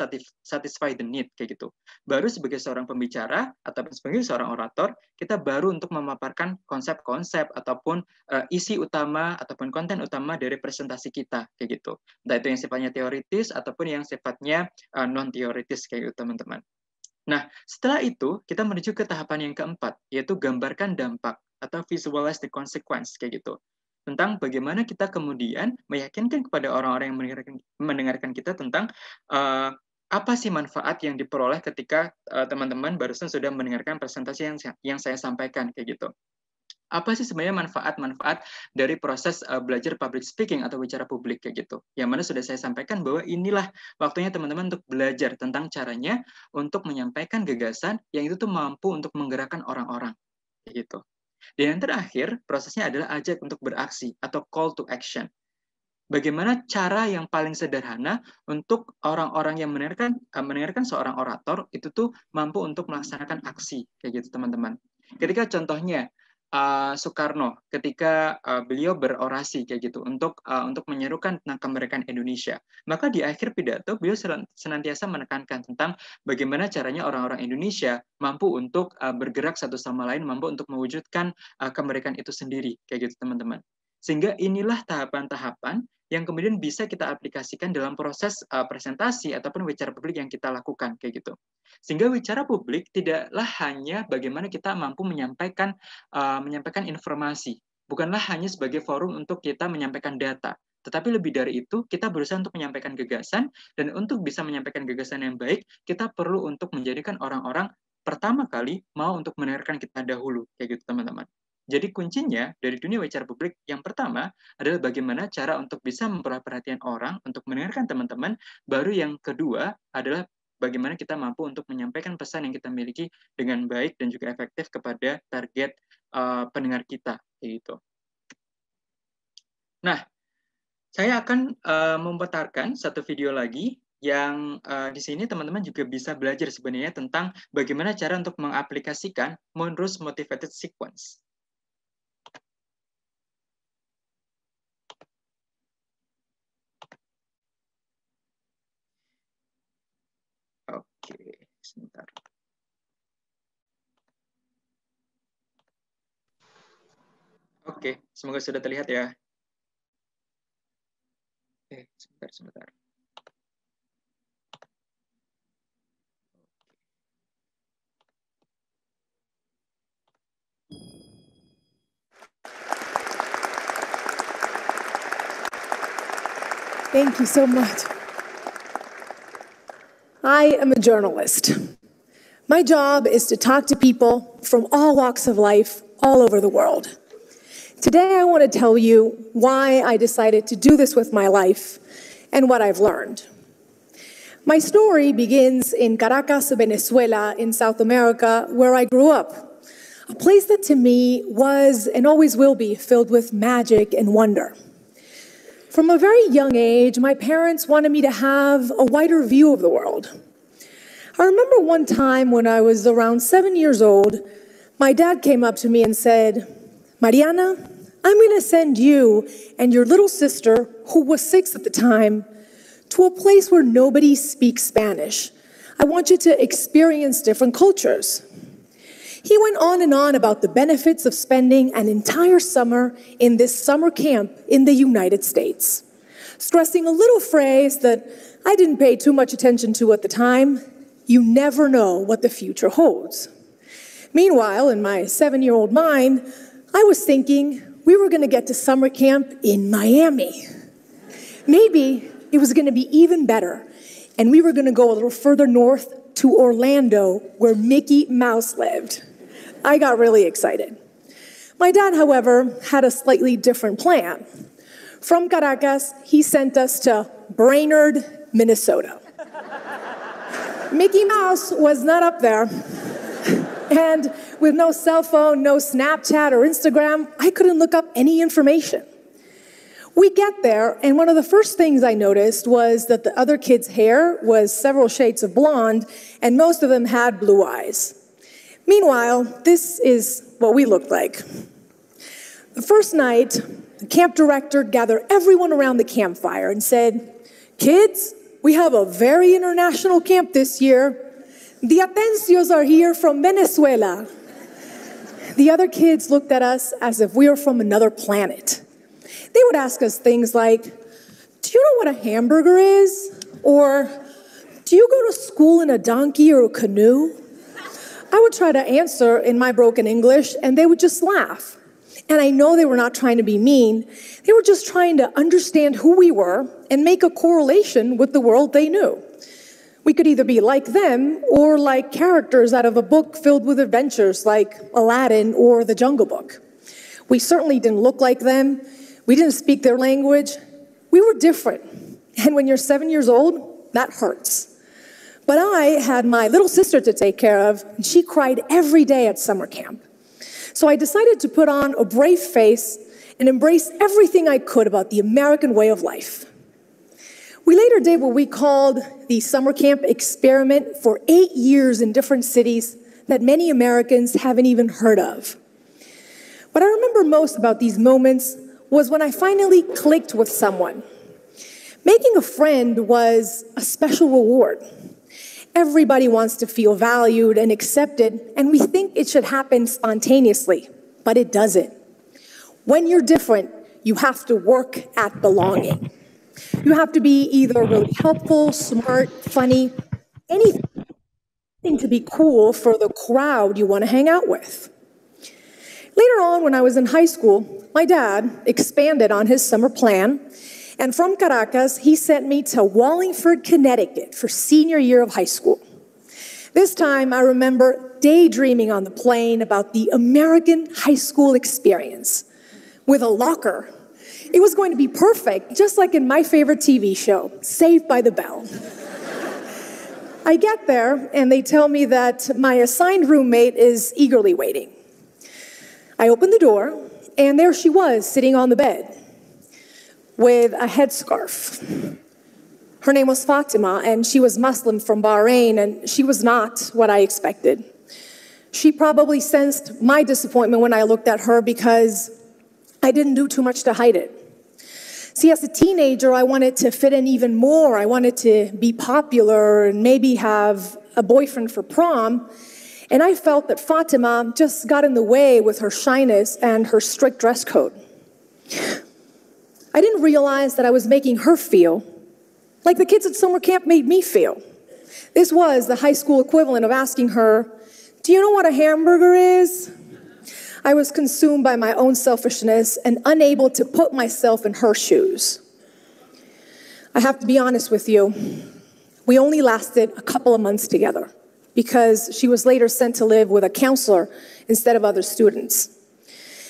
S1: satisfy the need kayak gitu. Baru sebagai seorang pembicara atau sebagai seorang orator, kita baru untuk memaparkan konsep-konsep ataupun isi utama ataupun konten utama dari presentasi kita kayak gitu. Entah itu yang sifatnya teoritis ataupun yang sifatnya non teoritis kayak gitu teman-teman. Nah, setelah itu kita menuju ke tahapan yang keempat, yaitu gambarkan dampak atau visualize the consequence kayak gitu. Tentang bagaimana kita kemudian meyakinkan kepada orang-orang yang mendengarkan kita tentang apa sih manfaat yang diperoleh ketika teman-teman barusan sudah mendengarkan presentasi yang saya sampaikan kayak gitu. Apa sih sebenarnya manfaat-manfaat dari proses belajar public speaking atau bicara publik kayak gitu. Yang mana sudah saya sampaikan bahwa inilah waktunya teman-teman untuk belajar tentang caranya untuk menyampaikan gagasan yang itu tuh mampu untuk menggerakkan orang-orang kayak gitu. Dan yang terakhir, prosesnya adalah ajak untuk beraksi atau call to action. Bagaimana cara yang paling sederhana untuk orang-orang yang mendengarkan seorang orator itu tuh mampu untuk melaksanakan aksi kayak gitu teman-teman. Ketika contohnya Soekarno ketika beliau berorasi kayak gitu untuk menyerukan tentang kemerdekaan Indonesia, maka di akhir pidato beliau senantiasa menekankan tentang bagaimana caranya orang-orang Indonesia mampu untuk bergerak satu sama lain, mampu untuk mewujudkan kemerdekaan itu sendiri kayak gitu teman-teman. Sehingga inilah tahapan-tahapan yang kemudian bisa kita aplikasikan dalam proses presentasi ataupun bicara publik yang kita lakukan kayak gitu. Sehingga bicara publik tidaklah hanya bagaimana kita mampu menyampaikan informasi, bukanlah hanya sebagai forum untuk kita menyampaikan data, tetapi lebih dari itu kita berusaha untuk menyampaikan gagasan, dan untuk bisa menyampaikan gagasan yang baik kita perlu untuk menjadikan orang-orang pertama kali mau untuk mendengarkan kita dahulu kayak gitu teman-teman. Jadi kuncinya dari dunia bicara publik yang pertama adalah bagaimana cara untuk bisa memperoleh perhatian orang untuk mendengarkan teman-teman. Baru yang kedua adalah bagaimana kita mampu untuk menyampaikan pesan yang kita miliki dengan baik dan juga efektif kepada target pendengar kita gitu. Nah, saya akan memutarkan satu video lagi yang di sini teman-teman juga bisa belajar sebenarnya tentang bagaimana cara untuk mengaplikasikan Monroe's Motivated Sequence. Oke, sebentar. Oke, semoga sudah terlihat ya. Sebentar.
S8: Thank you so much. I am a journalist. My job is to talk to people from all walks of life all over the world. Today, I want to tell you why I decided to do this with my life and what I've learned. My story begins in Caracas, Venezuela, in South America, where I grew up, a place that to me was and always will be filled with magic and wonder. From a very young age, my parents wanted me to have a wider view of the world. I remember one time when I was around 7 years old, my dad came up to me and said, "Mariana, I'm going to send you and your little sister, who was 6 at the time, to a place where nobody speaks Spanish. I want you to experience different cultures." He went on and on about the benefits of spending an entire summer in this summer camp in the United States, stressing a little phrase that I didn't pay too much attention to at the time: you never know what the future holds. Meanwhile, in my 7-year-old mind, I was thinking we were going to get to summer camp in Miami. Maybe it was going to be even better, and we were going to go a little further north to Orlando, where Mickey Mouse lived. I got really excited. My dad, however, had a slightly different plan. From Caracas, he sent us to Brainerd, Minnesota. Mickey Mouse was not up there. And with no cell phone, no Snapchat or Instagram, I couldn't look up any information. We get there, and one of the first things I noticed was that the other kids' hair was several shades of blonde, and most of them had blue eyes. Meanwhile, this is what we looked like. The first night, the camp director gathered everyone around the campfire and said, "Kids, we have a very international camp this year. The Atencios are here from Venezuela." The other kids looked at us as if we were from another planet. They would ask us things like, "Do you know what a hamburger is?" Or, "Do you go to school in a donkey or a canoe?" I would try to answer in my broken English, and they would just laugh. And I know they were not trying to be mean. They were just trying to understand who we were and make a correlation with the world they knew. We could either be like them or like characters out of a book filled with adventures like Aladdin or The Jungle Book. We certainly didn't look like them. We didn't speak their language. We were different. And when you're 7 years old, that hurts. But I had my little sister to take care of, and she cried every day at summer camp. So I decided to put on a brave face and embrace everything I could about the American way of life. We later did what we called the summer camp experiment for 8 years in different cities that many Americans haven't even heard of. What I remember most about these moments was when I finally clicked with someone. Making a friend was a special reward. Everybody wants to feel valued and accepted, and we think it should happen spontaneously, but it doesn't. When you're different, you have to work at belonging. You have to be either really helpful, smart, funny, anything to be cool for the crowd you want to hang out with. Later on, when I was in high school, my dad expanded on his summer plan, and from Caracas, he sent me to Wallingford, Connecticut for senior year of high school. This time, I remember daydreaming on the plane about the American high school experience with a locker. It was going to be perfect, just like in my favorite TV show, Saved by the Bell. I get there, and they tell me that my assigned roommate is eagerly waiting. I open the door, and there she was, sitting on the bed with a headscarf. Her name was Fatima, and she was Muslim from Bahrain, and she was not what I expected. She probably sensed my disappointment when I looked at her because I didn't do too much to hide it. See, as a teenager, I wanted to fit in even more. I wanted to be popular and maybe have a boyfriend for prom. And I felt that Fatima just got in the way with her shyness and her strict dress code. I didn't realize that I was making her feel like the kids at summer camp made me feel. This was the high school equivalent of asking her, "Do you know what a hamburger is?" I was consumed by my own selfishness and unable to put myself in her shoes. I have to be honest with you. We only lasted a couple of months together because she was later sent to live with a counselor instead of other students.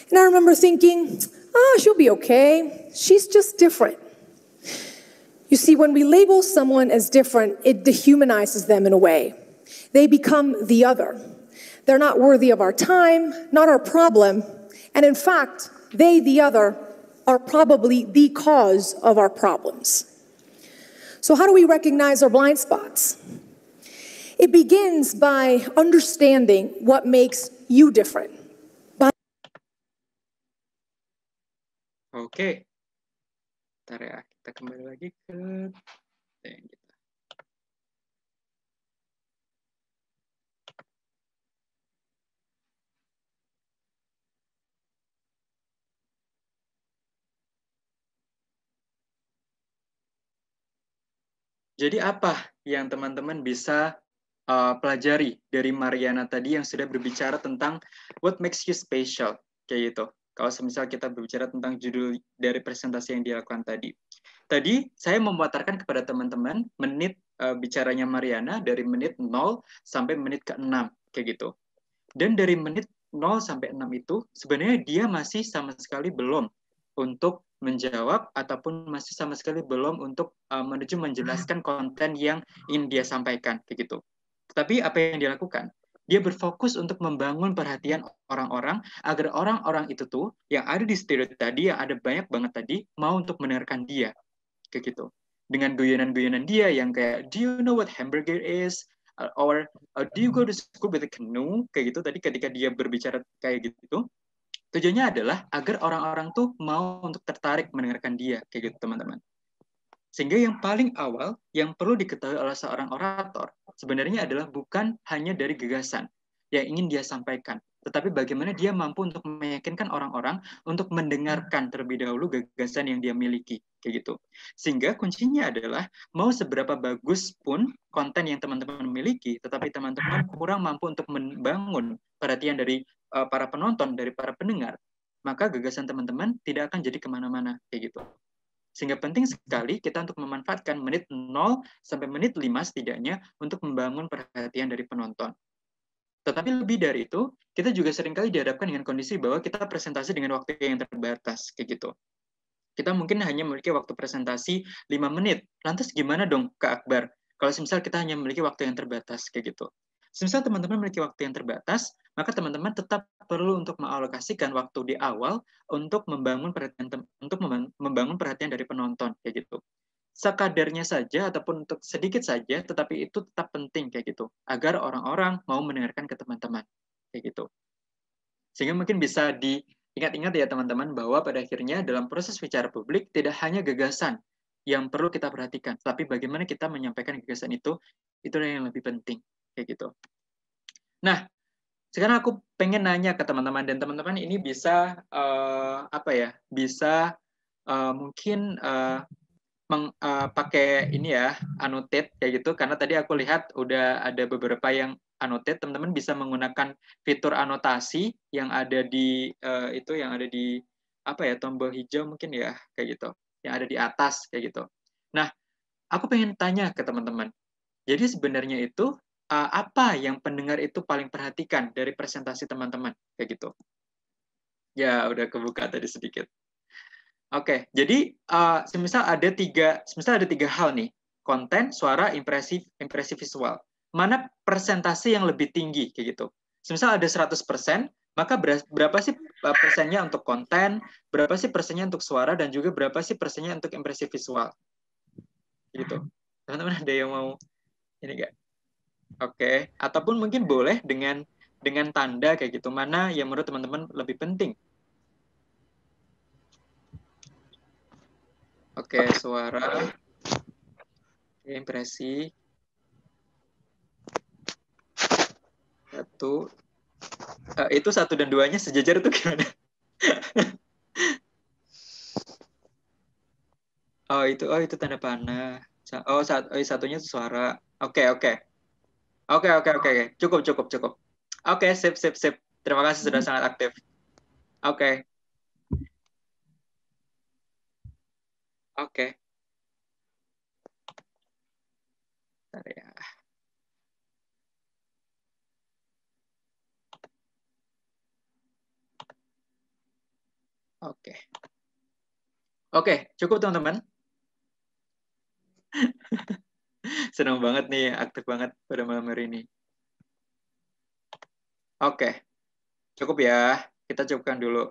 S8: And I remember thinking, she'll be okay. She's just different. You see, when we label someone as different, it dehumanizes them in a way. They become the other. They're not worthy of our time, not our problem. And in fact, they, the other, are probably the cause of our problems. So how do we recognize our blind spots? It begins by understanding what makes you different.
S1: Oke. Bentar ya, kita kembali lagi ke yang kita. Jadi apa yang teman-teman bisa pelajari dari Mariana tadi yang sudah berbicara tentang what makes you special, kayak gitu. Kalau semisal kita berbicara tentang judul dari presentasi yang dilakukan tadi. Tadi saya memutarkan kepada teman-teman menit bicaranya Mariana dari menit 0 sampai menit ke-6, kayak gitu. Dan dari menit 0 sampai 6 itu, sebenarnya dia masih sama sekali belum untuk menjawab ataupun masih sama sekali belum untuk menuju menjelaskan konten yang ingin dia sampaikan, kayak gitu. Tetapi apa yang dia lakukan? Dia berfokus untuk membangun perhatian orang-orang agar orang-orang itu tuh yang ada di stereo tadi, yang ada banyak banget tadi, mau untuk mendengarkan dia. Kayak gitu. Dengan guyonan-guyonan dia yang kayak, do you know what hamburger is? Or do you go to school with a canoe? Kayak gitu. Tadi ketika dia berbicara kayak gitu, tujuannya adalah agar orang-orang tuh mau untuk tertarik mendengarkan dia. Kayak gitu, teman-teman. Sehingga yang paling awal yang perlu diketahui oleh seorang orator sebenarnya adalah bukan hanya dari gagasan yang ingin dia sampaikan, tetapi bagaimana dia mampu untuk meyakinkan orang-orang untuk mendengarkan terlebih dahulu gagasan yang dia miliki, kayak gitu. Sehingga kuncinya adalah mau seberapa bagus pun konten yang teman-teman miliki, tetapi teman-teman kurang mampu untuk membangun perhatian dari para penonton, dari para pendengar, maka gagasan teman-teman tidak akan jadi kemana-mana, kayak gitu. Sehingga penting sekali kita untuk memanfaatkan menit 0 sampai menit 5 setidaknya untuk membangun perhatian dari penonton. Tetapi lebih dari itu, kita juga seringkali dihadapkan dengan kondisi bahwa kita presentasi dengan waktu yang terbatas, kayak gitu. Kita mungkin hanya memiliki waktu presentasi 5 menit. Lantas gimana dong, Kak Akbar? Kalau misal kita hanya memiliki waktu yang terbatas, kayak gitu. Misal teman-teman memiliki waktu yang terbatas, maka teman-teman tetap perlu untuk mengalokasikan waktu di awal untuk membangun perhatian dari penonton, kayak gitu. Sekadarnya saja ataupun untuk sedikit saja, tetapi itu tetap penting, kayak gitu, agar orang-orang mau mendengarkan ke teman-teman, kayak gitu. Sehingga mungkin bisa diingat-ingat ya teman-teman bahwa pada akhirnya dalam proses bicara publik tidak hanya gagasan yang perlu kita perhatikan, tapi bagaimana kita menyampaikan gagasan itu yang lebih penting, kayak gitu. Nah, sekarang aku pengen nanya ke teman-teman, dan teman-teman ini bisa mungkin pakai ini ya, annotate kayak gitu, karena tadi aku lihat udah ada beberapa yang annotate. Teman-teman bisa menggunakan fitur anotasi yang ada di tombol hijau mungkin ya, kayak gitu, yang ada di atas kayak gitu. Nah, aku pengen tanya ke teman-teman. Jadi sebenarnya itu apa yang pendengar itu paling perhatikan dari presentasi teman-teman, kayak gitu? Ya, udah kebuka tadi sedikit. Oke, jadi semisal ada tiga hal nih, konten, suara, impresi visual. Mana presentasi yang lebih tinggi, kayak gitu? Semisal ada 100%, maka berapa sih persennya untuk konten, berapa sih persennya untuk suara, dan juga berapa sih persennya untuk impresi visual? Gitu. Teman-teman ada yang mau ini nggak? Oke, ataupun mungkin boleh dengan tanda kayak gitu, mana yang menurut teman-teman lebih penting? Oke, suara, impresi, 1, itu 1 dan 2-nya sejajar itu gimana? Oh itu tanda panah. Satunya itu suara. Oke. Cukup. Oke, sip. Terima kasih sudah sangat aktif. Oke. Bentar ya. Oke, cukup teman-teman. Senang banget nih, aktif banget pada malam hari ini. Oke, cukup ya. Kita cukupkan dulu.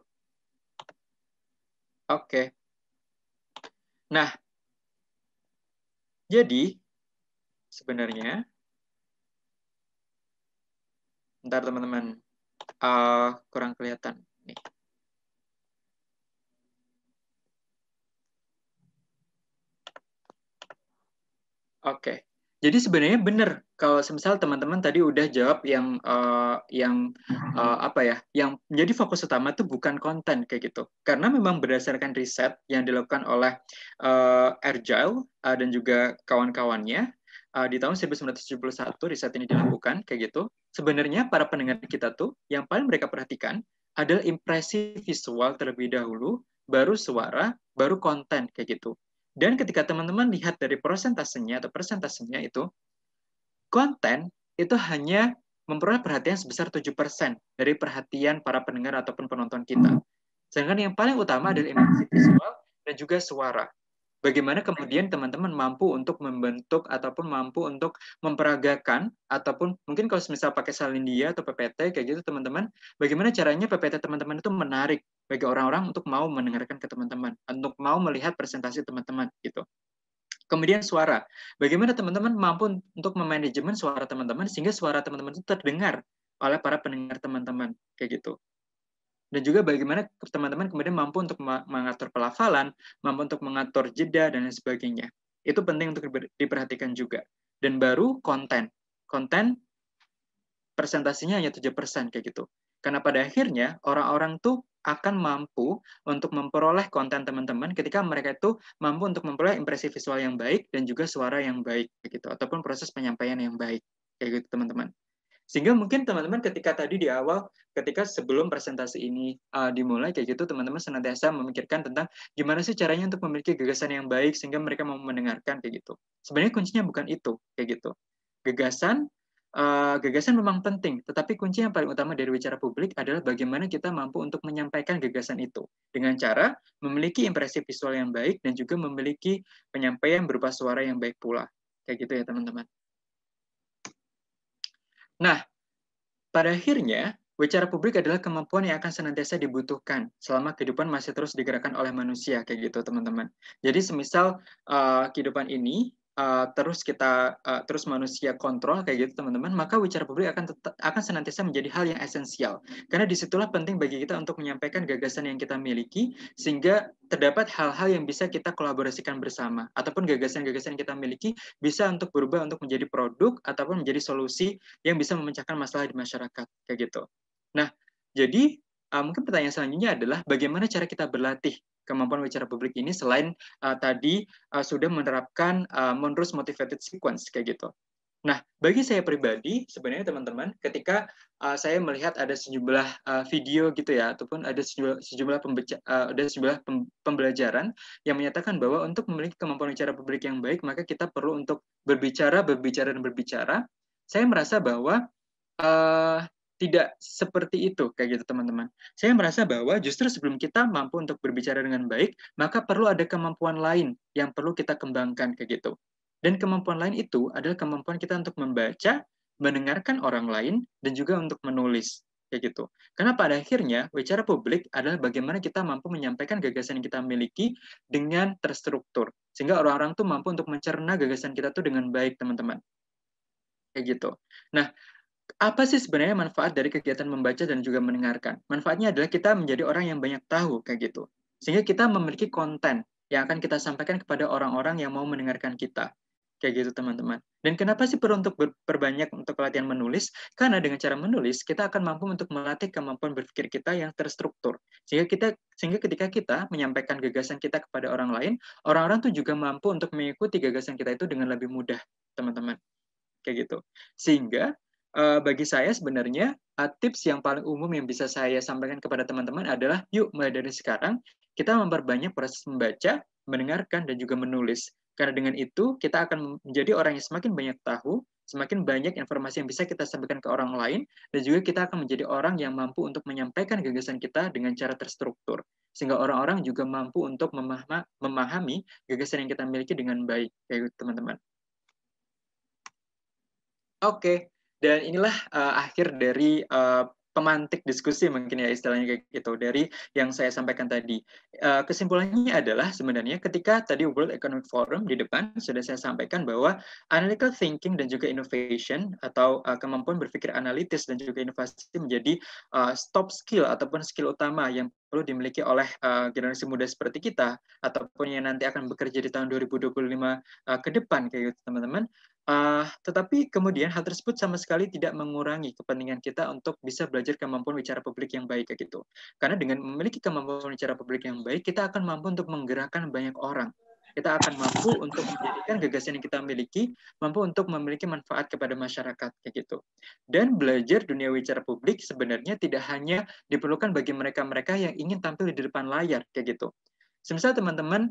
S1: Oke. Nah, jadi sebenarnya, bentar teman-teman, kurang kelihatan nih. Oke. Jadi sebenarnya benar kalau semisal teman-teman tadi udah jawab yang apa ya, yang menjadi fokus utama itu bukan konten kayak gitu. Karena memang berdasarkan riset yang dilakukan oleh Agile dan juga kawan-kawannya di tahun 1971 riset ini dilakukan kayak gitu. Sebenarnya para pendengar kita tuh yang paling mereka perhatikan adalah impresi visual terlebih dahulu, baru suara, baru konten kayak gitu. Dan ketika teman-teman lihat dari persentasenya itu, konten itu hanya memperoleh perhatian sebesar 7% dari perhatian para pendengar ataupun penonton kita. Sedangkan yang paling utama adalah impresi visual dan juga suara. Bagaimana kemudian teman-teman mampu untuk membentuk ataupun mampu untuk memperagakan ataupun mungkin kalau misal pakai Salindia atau PPT kayak gitu teman-teman, bagaimana caranya PPT teman-teman itu menarik bagi orang-orang untuk mau mendengarkan ke teman-teman, untuk mau melihat presentasi teman-teman gitu. Kemudian suara, bagaimana teman-teman mampu untuk memanajemen suara teman-teman sehingga suara teman-teman itu terdengar oleh para pendengar teman-teman kayak gitu. Dan juga bagaimana teman-teman kemudian mampu untuk mengatur pelafalan, mampu untuk mengatur jeda, dan lain sebagainya. Itu penting untuk diperhatikan juga. Dan baru konten. Konten presentasinya hanya 7% kayak gitu. Karena pada akhirnya orang-orang tuh akan mampu untuk memperoleh konten teman-teman ketika mereka itu mampu untuk memperoleh impresi visual yang baik dan juga suara yang baik kayak gitu, ataupun proses penyampaian yang baik kayak gitu teman-teman. Sehingga mungkin teman-teman ketika tadi di awal, ketika sebelum presentasi ini dimulai kayak gitu, teman-teman senantiasa memikirkan tentang gimana sih caranya untuk memiliki gagasan yang baik sehingga mereka mau mendengarkan kayak gitu. Sebenarnya kuncinya bukan itu kayak gitu. Gagasan memang penting, tetapi kunci yang paling utama dari bicara publik adalah bagaimana kita mampu untuk menyampaikan gagasan itu dengan cara memiliki impresi visual yang baik dan juga memiliki penyampaian berupa suara yang baik pula. Kayak gitu ya teman-teman. Nah, pada akhirnya, bicara publik adalah kemampuan yang akan senantiasa dibutuhkan selama kehidupan masih terus digerakkan oleh manusia, kayak gitu teman-teman. Jadi semisal kehidupan ini terus manusia kontrol kayak gitu teman-teman, maka bicara publik akan senantiasa menjadi hal yang esensial. Karena disitulah penting bagi kita untuk menyampaikan gagasan yang kita miliki, sehingga terdapat hal-hal yang bisa kita kolaborasikan bersama, ataupun gagasan-gagasan yang kita miliki bisa untuk berubah untuk menjadi produk ataupun menjadi solusi yang bisa memecahkan masalah di masyarakat kayak gitu. Nah, jadi mungkin pertanyaan selanjutnya adalah bagaimana cara kita berlatih kemampuan bicara publik ini selain tadi sudah menerapkan Monroe's Motivated Sequence kayak gitu. Nah, bagi saya pribadi sebenarnya teman-teman, ketika saya melihat ada sejumlah video gitu ya, ataupun ada sejumlah pembelajaran yang menyatakan bahwa untuk memiliki kemampuan bicara publik yang baik, maka kita perlu untuk berbicara. Saya merasa bahwa tidak seperti itu kayak gitu teman-teman. Saya merasa bahwa justru sebelum kita mampu untuk berbicara dengan baik, maka perlu ada kemampuan lain yang perlu kita kembangkan kayak gitu. Dan kemampuan lain itu adalah kemampuan kita untuk membaca, mendengarkan orang lain, dan juga untuk menulis kayak gitu. Karena pada akhirnya bicara publik adalah bagaimana kita mampu menyampaikan gagasan yang kita miliki dengan terstruktur, sehingga orang-orang tuh mampu untuk mencerna gagasan kita tuh dengan baik teman-teman. Kayak gitu. Nah, apa sih sebenarnya manfaat dari kegiatan membaca dan juga mendengarkan? Manfaatnya adalah kita menjadi orang yang banyak tahu kayak gitu. Sehingga kita memiliki konten yang akan kita sampaikan kepada orang-orang yang mau mendengarkan kita. Kayak gitu teman-teman. Dan kenapa sih perlu untuk perbanyak untuk latihan menulis? Karena dengan cara menulis kita akan mampu untuk melatih kemampuan berpikir kita yang terstruktur. Sehingga ketika kita menyampaikan gagasan kita kepada orang lain, orang-orang tuh juga mampu untuk mengikuti gagasan kita itu dengan lebih mudah, teman-teman. Kayak gitu. Sehingga bagi saya sebenarnya tips yang paling umum yang bisa saya sampaikan kepada teman-teman adalah yuk mulai dari sekarang kita memperbanyak proses membaca, mendengarkan, dan juga menulis. Karena dengan itu kita akan menjadi orang yang semakin banyak tahu, semakin banyak informasi yang bisa kita sampaikan ke orang lain, dan juga kita akan menjadi orang yang mampu untuk menyampaikan gagasan kita dengan cara terstruktur. Sehingga orang-orang juga mampu untuk memahami gagasan yang kita miliki dengan baik, kayak teman-teman. Oke, dan inilah akhir dari pemantik diskusi mungkin ya istilahnya kayak gitu dari yang saya sampaikan tadi. Kesimpulannya adalah sebenarnya ketika tadi World Economic Forum di depan sudah saya sampaikan bahwa analytical thinking dan juga innovation atau kemampuan berpikir analitis dan juga inovasi menjadi top skill ataupun skill utama yang perlu dimiliki oleh generasi muda seperti kita ataupun yang nanti akan bekerja di tahun 2025 ke depan kayak gitu teman-teman. Tetapi kemudian hal tersebut sama sekali tidak mengurangi kepentingan kita untuk bisa belajar kemampuan bicara publik yang baik kayak gitu. Karena dengan memiliki kemampuan bicara publik yang baik, kita akan mampu untuk menggerakkan banyak orang. Kita akan mampu untuk menjadikan gagasan yang kita miliki, mampu untuk memiliki manfaat kepada masyarakat kayak gitu. Dan belajar dunia bicara publik sebenarnya tidak hanya diperlukan bagi mereka-mereka yang ingin tampil di depan layar kayak gitu. Semisal teman-teman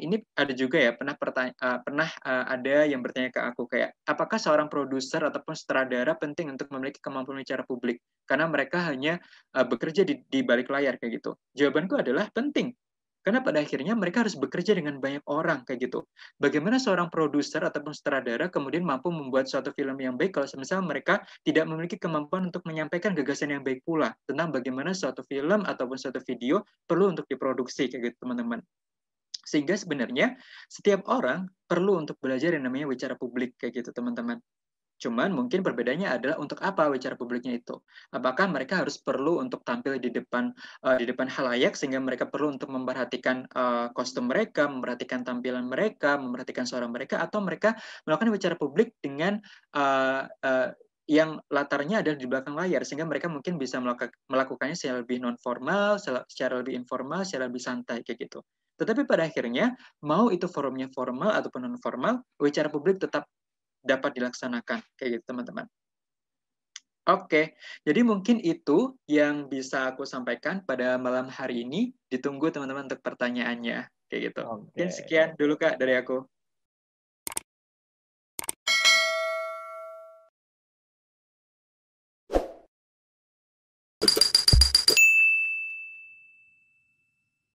S1: ini ada juga ya pernah ada yang bertanya ke aku kayak apakah seorang produser ataupun sutradara penting untuk memiliki kemampuan bicara publik karena mereka hanya bekerja di balik layar kayak gitu. Jawabanku adalah penting. Karena pada akhirnya mereka harus bekerja dengan banyak orang kayak gitu. Bagaimana seorang produser ataupun sutradara kemudian mampu membuat suatu film yang baik kalau misalnya mereka tidak memiliki kemampuan untuk menyampaikan gagasan yang baik pula tentang bagaimana suatu film ataupun suatu video perlu untuk diproduksi kayak gitu teman-teman. Sehingga sebenarnya setiap orang perlu untuk belajar yang namanya bicara publik kayak gitu teman-teman. Cuman mungkin perbedaannya adalah untuk apa bicara publiknya itu. Apakah mereka harus perlu untuk tampil di depan halayak sehingga mereka perlu untuk memperhatikan kostum mereka, memperhatikan tampilan mereka, memperhatikan suara mereka, atau mereka melakukan bicara publik dengan yang latarnya ada di belakang layar sehingga mereka mungkin bisa melakukannya secara lebih non formal, secara lebih informal, secara lebih santai kayak gitu. Tetapi pada akhirnya mau itu forumnya formal ataupun non formal, bicara publik tetap dapat dilaksanakan kayak gitu teman-teman. Oke, jadi mungkin itu yang bisa aku sampaikan pada malam hari ini. Ditunggu teman-teman untuk pertanyaannya kayak gitu. Mungkin sekian dulu Kak dari aku.